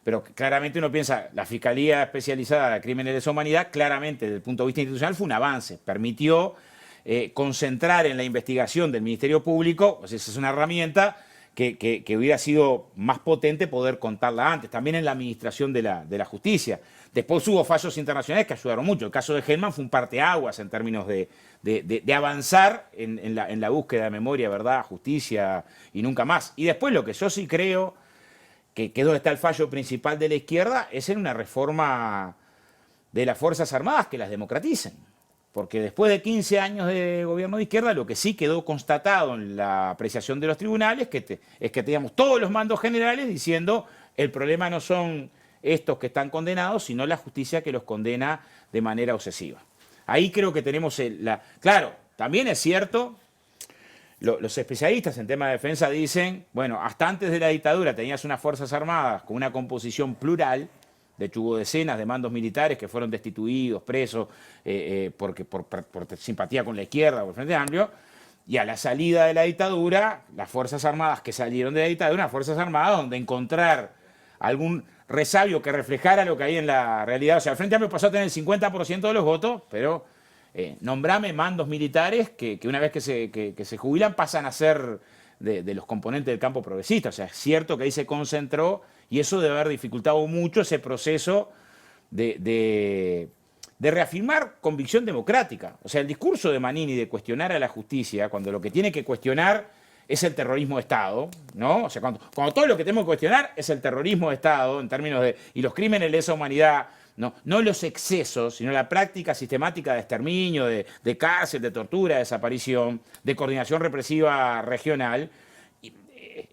pero claramente uno piensa, la Fiscalía Especializada de Crímenes de Lesa Humanidad, claramente desde el punto de vista institucional fue un avance, permitió concentrar en la investigación del Ministerio Público, pues esa es una herramienta que hubiera sido más potente poder contarla antes, también en la administración de la justicia. Después hubo fallos internacionales que ayudaron mucho. El caso de Hellman fue un parteaguas en términos de avanzar en la búsqueda de memoria, verdad, justicia y nunca más. Y después lo que yo sí creo, que es donde está el fallo principal de la izquierda, es en una reforma de las Fuerzas Armadas que las democraticen. Porque después de 15 años de gobierno de izquierda, lo que sí quedó constatado en la apreciación de los tribunales es que teníamos todos los mandos generales diciendo el problema no son estos que están condenados, sino la justicia que los condena de manera obsesiva. Ahí creo que tenemos Claro, también es cierto, los especialistas en tema de defensa dicen, bueno, hasta antes de la dictadura tenías unas Fuerzas Armadas con una composición plural. De hecho, hubo decenas de mandos militares que fueron destituidos, presos, por simpatía con la izquierda o el Frente Amplio. Y a la salida de la dictadura, las Fuerzas Armadas que salieron de la dictadura, unas Fuerzas Armadas donde encontrar algún resabio que reflejara lo que hay en la realidad. O sea, el Frente Amplio pasó a tener el 50% de los votos, pero nombrame mandos militares que una vez que se jubilan pasan a ser de los componentes del campo progresista. O sea, es cierto que ahí se concentró y eso debe haber dificultado mucho ese proceso de reafirmar convicción democrática. O sea, el discurso de Manini de cuestionar a la justicia, cuando lo que tiene que cuestionar es el terrorismo de Estado, ¿no? O sea, cuando todo lo que tenemos que cuestionar es el terrorismo de Estado, en términos y los crímenes de lesa humanidad, no los excesos, sino la práctica sistemática de exterminio, de cárcel, de tortura, de desaparición, de coordinación represiva regional.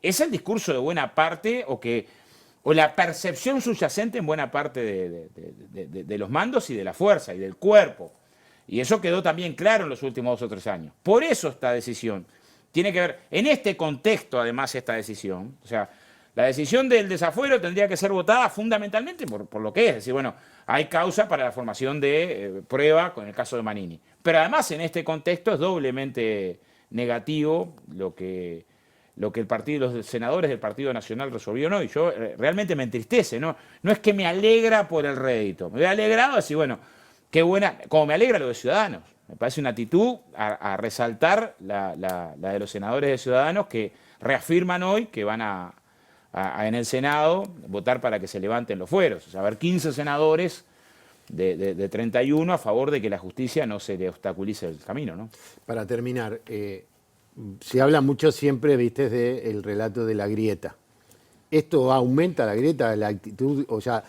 Es el discurso de buena parte o la percepción subyacente en buena parte de los mandos y de la fuerza y del cuerpo. Y eso quedó también claro en los últimos 2 o 3 años. Por eso esta decisión tiene que ver, en este contexto además esta decisión, o sea, la decisión del desafuero tendría que ser votada fundamentalmente por lo que es. Es decir, bueno, hay causa para la formación de prueba con el caso de Manini. Pero además en este contexto es doblemente negativo lo que los senadores del Partido Nacional resolvieron hoy. Yo realmente me entristece, ¿no? No es que me alegra por el rédito. Me hubiera alegrado decir, bueno, qué buena, como me alegra lo de Ciudadanos. Me parece una actitud a resaltar la de los senadores de Ciudadanos que reafirman hoy que van en el Senado votar para que se levanten los fueros. O sea, haber 15 senadores de 31 a favor de que la justicia no se le obstaculice el camino, ¿no? Para terminar, se habla mucho siempre, viste, del relato de la grieta. ¿Esto aumenta la grieta, la actitud, o sea,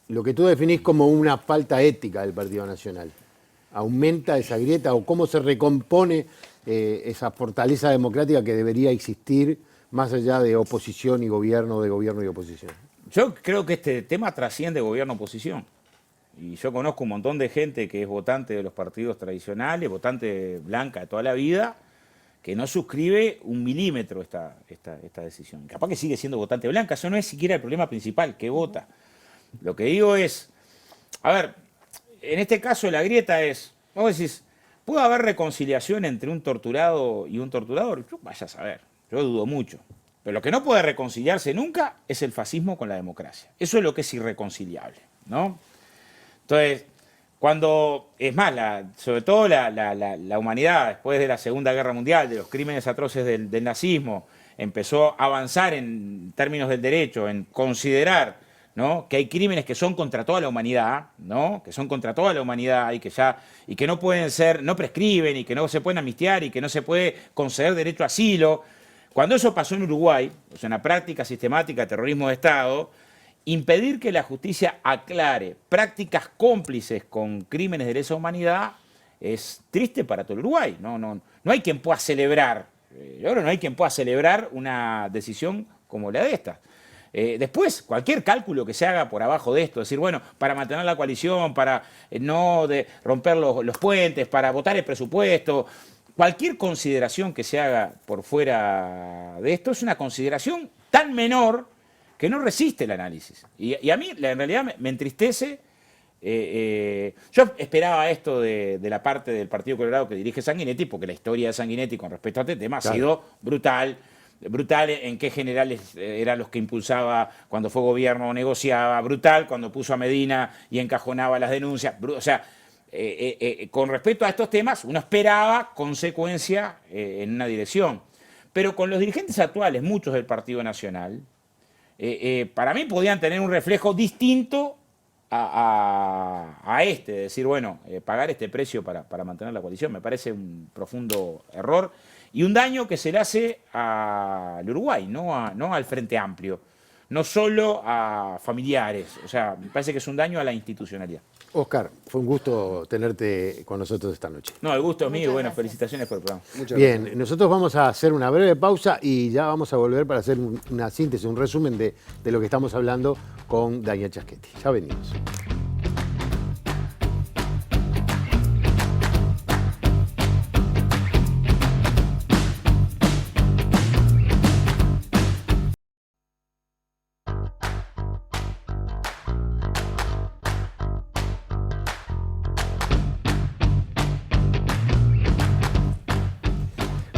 lo que tú definís como una falta ética del Partido Nacional? ¿Aumenta esa grieta o cómo se recompone esa fortaleza democrática que debería existir más allá de oposición y gobierno, de gobierno y oposición? Yo creo que este tema trasciende gobierno-oposición. Y yo conozco un montón de gente que es votante de los partidos tradicionales, votante blanca de toda la vida, que no suscribe 1 milímetro esta decisión. Capaz que sigue siendo votante blanca, eso no es siquiera el problema principal, que vota. Lo que digo es, a ver, en este caso la grieta es, vos decís, ¿puede haber reconciliación entre un torturado y un torturador? Yo vaya a saber, yo dudo mucho. Pero lo que no puede reconciliarse nunca es el fascismo con la democracia. Eso es lo que es irreconciliable, ¿no? Entonces, es más, sobre todo la humanidad, después de la Segunda Guerra Mundial, de los crímenes atroces del nazismo, empezó a avanzar en términos del derecho, en considerar, ¿no?, que hay crímenes que son contra toda la humanidad, ¿no?, que son contra toda la humanidad y que no pueden ser, no prescriben y que no se pueden amnistiar y que no se puede conceder derecho a asilo. Cuando eso pasó en Uruguay, o sea, una práctica sistemática de terrorismo de Estado, impedir que la justicia aclare prácticas cómplices con crímenes de lesa humanidad es triste para todo el Uruguay. No hay quien pueda celebrar, yo creo que no hay quien pueda celebrar una decisión como la de esta. Después, cualquier cálculo que se haga por abajo de esto, decir, bueno, para mantener la coalición, para no romper los puentes, para votar el presupuesto, cualquier consideración que se haga por fuera de esto es una consideración tan menor que no resiste el análisis. Y a mí, en realidad, me entristece. Yo esperaba esto de la parte del Partido Colorado que dirige Sanguinetti, porque la historia de Sanguinetti con respecto a este tema ha sido brutal. brutal en qué generales eran los que impulsaba cuando fue gobierno o negociaba, brutal cuando puso a Medina y encajonaba las denuncias. O sea, con respecto a estos temas, uno esperaba consecuencia en una dirección. Pero con los dirigentes actuales, muchos del Partido Nacional, para mí podían tener un reflejo distinto a este, de decir, bueno, pagar este precio para mantener la coalición. Me parece un profundo error y un daño que se le hace al Uruguay, no al Frente Amplio, no solo a familiares. O sea, me parece que es un daño a la institucionalidad. Oscar, fue un gusto tenerte con nosotros esta noche. No, el gusto es mío. Bueno, felicitaciones por el programa. Bien, nosotros vamos a hacer una breve pausa y ya vamos a volver para hacer una síntesis, un resumen de lo que estamos hablando con Daniel Chaschetti. Ya venimos.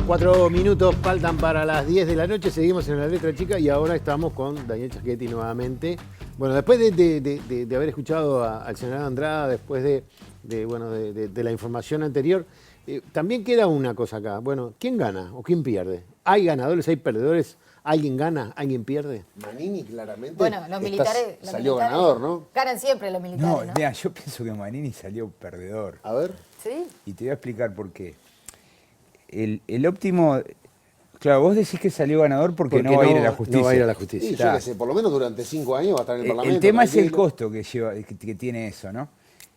Cuatro minutos faltan para las 10 de la noche, seguimos en La Letra Chica y ahora estamos con Daniel Chaschetti nuevamente. Bueno, después de haber escuchado al senador Andrada, después de la información anterior, también queda una cosa acá. Bueno, ¿quién gana o quién pierde? ¿Hay ganadores, hay perdedores? ¿Alguien gana, alguien pierde? Manini claramente bueno, los militares salió ganador, ¿no? Ganan siempre los militares, ¿no? Mira, yo pienso que Manini salió perdedor. A ver. ¿Sí? Y te voy a explicar por qué. El óptimo... Claro, vos decís que salió ganador porque no va a ir a la justicia. No va a ir a la justicia. Sí, yo qué sé, por lo menos durante 5 años va a estar en el Parlamento. El tema tranquilo. es el costo que tiene eso, ¿no?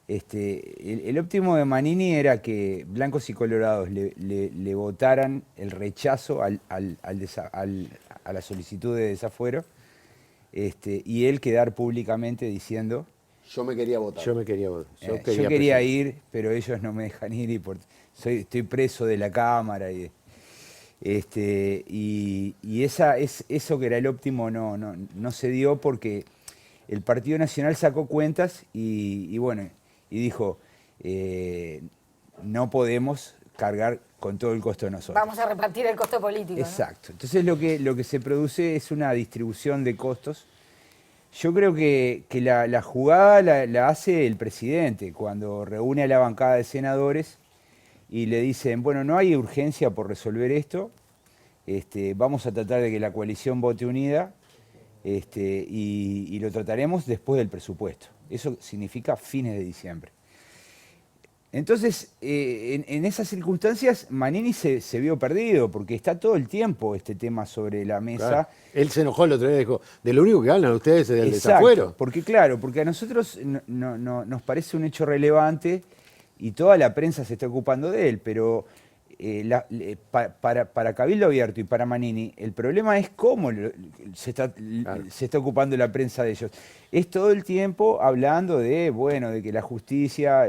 El óptimo de Manini era que blancos y colorados le votaran el rechazo a la solicitud de desafuero y él quedar públicamente diciendo... Yo me quería votar. Yo quería ir, pero ellos no me dejan ir y estoy preso de la Cámara. Y eso que era el óptimo no se dio porque el Partido Nacional sacó cuentas y dijo, no podemos cargar con todo el costo de nosotros. Vamos a repartir el costo político. Exacto. ¿No? Entonces lo que se produce es una distribución de costos. Yo creo que la jugada la hace el presidente cuando reúne a la bancada de senadores y le dicen, bueno, no hay urgencia por resolver esto, vamos a tratar de que la coalición vote unida y lo trataremos después del presupuesto. Eso significa fines de diciembre. Entonces, en esas circunstancias, Manini se vio perdido, porque está todo el tiempo este tema sobre la mesa. Claro. Él se enojó el otro día y dijo, de lo único que hablan ustedes es del Exacto, desafuero. Porque a nosotros nos parece un hecho relevante y toda la prensa se está ocupando de él, pero para Cabildo Abierto y para Manini, el problema es cómo se está ocupando la prensa de ellos. Es todo el tiempo hablando de que la justicia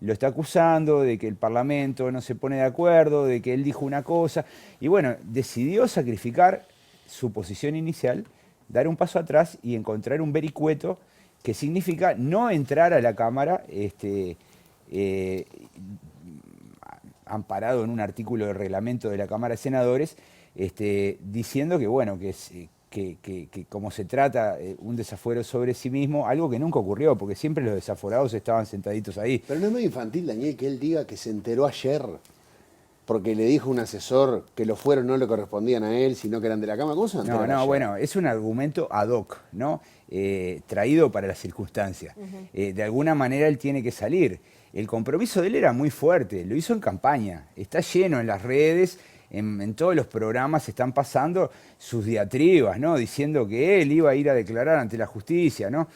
lo está acusando, de que el Parlamento no se pone de acuerdo, de que él dijo una cosa. Y bueno, decidió sacrificar su posición inicial, dar un paso atrás y encontrar un vericueto que significa no entrar a la Cámara amparado en un artículo de reglamento de la Cámara de Senadores, diciendo que, bueno, que como se trata un desafuero sobre sí mismo, algo que nunca ocurrió, porque siempre los desaforados estaban sentaditos ahí. Pero no es muy infantil, Daniel, que él diga que se enteró ayer porque le dijo un asesor que los fueros no le correspondían a él, sino que eran de la Cámara. ¿Cómo se enteró ayer? Bueno, es un argumento ad hoc, ¿no? Traído para las circunstancias. De alguna manera él tiene que salir. El compromiso de él era muy fuerte, lo hizo en campaña, está lleno en las redes, en todos los programas están pasando sus diatribas, ¿no? Diciendo que él iba a ir a declarar ante la justicia, ¿no?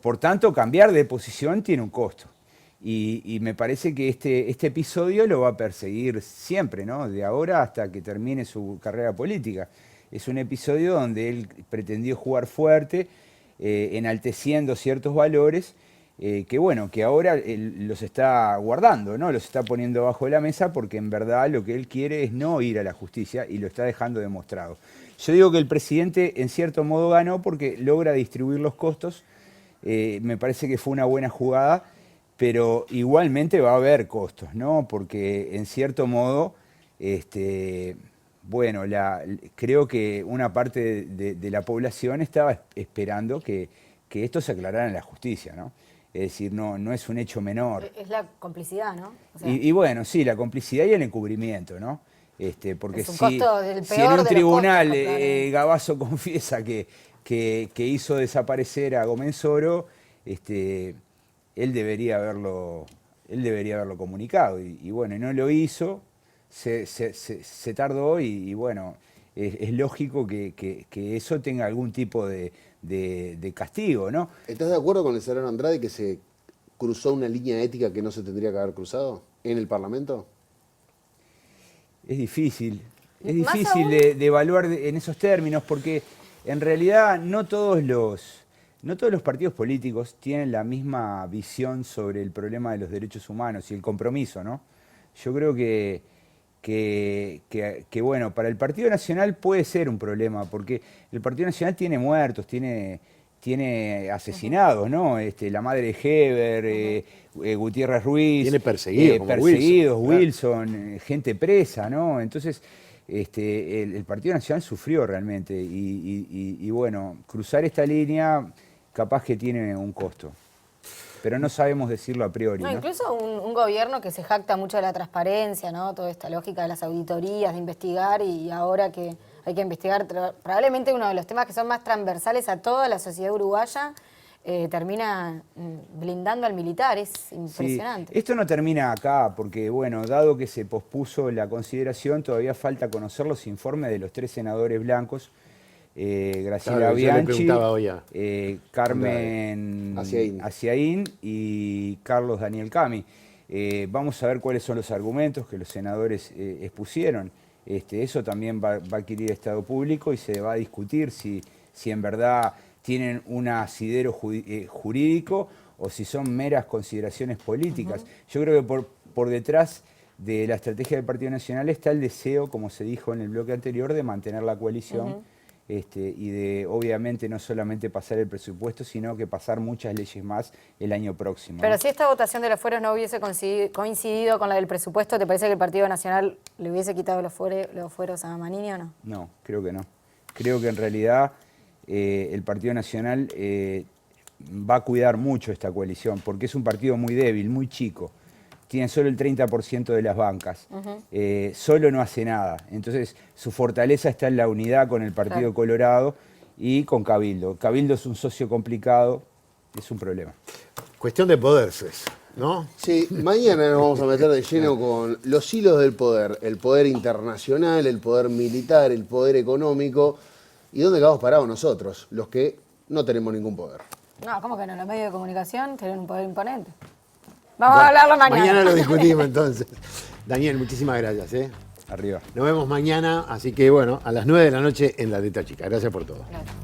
Por tanto, cambiar de posición tiene un costo. Y me parece que este episodio lo va a perseguir siempre, ¿no? De ahora hasta que termine su carrera política. Es un episodio donde él pretendió jugar fuerte, enalteciendo ciertos valores, que ahora los está guardando, ¿no? Los está poniendo bajo de la mesa porque en verdad lo que él quiere es no ir a la justicia y lo está dejando demostrado. Yo digo que el presidente en cierto modo ganó porque logra distribuir los costos, me parece que fue una buena jugada, pero igualmente va a haber costos, ¿no? Porque en cierto modo, bueno, creo que una parte de la población estaba esperando que esto se aclarara en la justicia, ¿no? Es decir, no es un hecho menor. Es la complicidad, ¿no? O sea, Y bueno, sí, la complicidad y el encubrimiento, ¿no? Porque es un costo del si peor en un de tribunal los costos, Gavazo confiesa que hizo desaparecer a Gomenzoro, él debería haberlo comunicado. Y bueno, no lo hizo, se tardó y bueno, es lógico que eso tenga algún tipo de castigo, ¿no? ¿Estás de acuerdo con el senador Andrade que se cruzó una línea ética que no se tendría que haber cruzado en el Parlamento? Es difícil Más aún- de evaluar en esos términos porque en realidad no todos los partidos políticos tienen la misma visión sobre el problema de los derechos humanos y el compromiso, ¿no? Yo creo que bueno, para el Partido Nacional puede ser un problema, porque el Partido Nacional tiene muertos, tiene asesinados, ¿no? La madre de Heber, Gutiérrez Ruiz. Tiene perseguidos, como Wilson, gente presa, ¿no? Entonces, el Partido Nacional sufrió realmente y bueno, cruzar esta línea capaz que tiene un costo. Pero no sabemos decirlo a priori, No, ¿no? incluso un gobierno que se jacta mucho de la transparencia, ¿no? Toda esta lógica de las auditorías, de investigar, y ahora que hay que investigar, probablemente uno de los temas que son más transversales a toda la sociedad uruguaya, termina blindando al militar. Es impresionante. Sí. Esto no termina acá, porque bueno, dado que se pospuso la consideración, todavía falta conocer los informes de los 3 senadores blancos, Graciela Bianchi, Carmen Aciaín y Carlos Daniel Cami. Vamos a ver cuáles son los argumentos que los senadores expusieron. Eso también va a adquirir estado público y se va a discutir si en verdad tienen un asidero jurídico o si son meras consideraciones políticas. Yo creo que por detrás de la estrategia del Partido Nacional está el deseo, como se dijo en el bloque anterior, de mantener la coalición. Y de, obviamente, no solamente pasar el presupuesto, sino que pasar muchas leyes más el año próximo. Pero si esta votación de los fueros no hubiese coincidido con la del presupuesto, ¿te parece que el Partido Nacional le hubiese quitado los fueros a Manini o no? No, creo que no. Creo que en realidad el Partido Nacional va a cuidar mucho esta coalición, porque es un partido muy débil, muy chico. Tiene solo el 30% de las bancas. Solo no hace nada. Entonces, su fortaleza está en la unidad con el Partido Colorado y con Cabildo. Cabildo es un socio complicado, es un problema. Cuestión de poderes, ¿no? Sí, mañana nos vamos a meter de lleno con los hilos del poder. El poder internacional, el poder militar, el poder económico. ¿Y dónde quedamos parados nosotros, los que no tenemos ningún poder? No, ¿cómo que no? Los medios de comunicación tienen un poder imponente. Vamos a hablarlo mañana. Mañana lo discutimos entonces. Daniel, muchísimas gracias. Arriba. Nos vemos mañana, así que bueno, a las 9 de la noche en La Letra Chica. Gracias por todo. Gracias.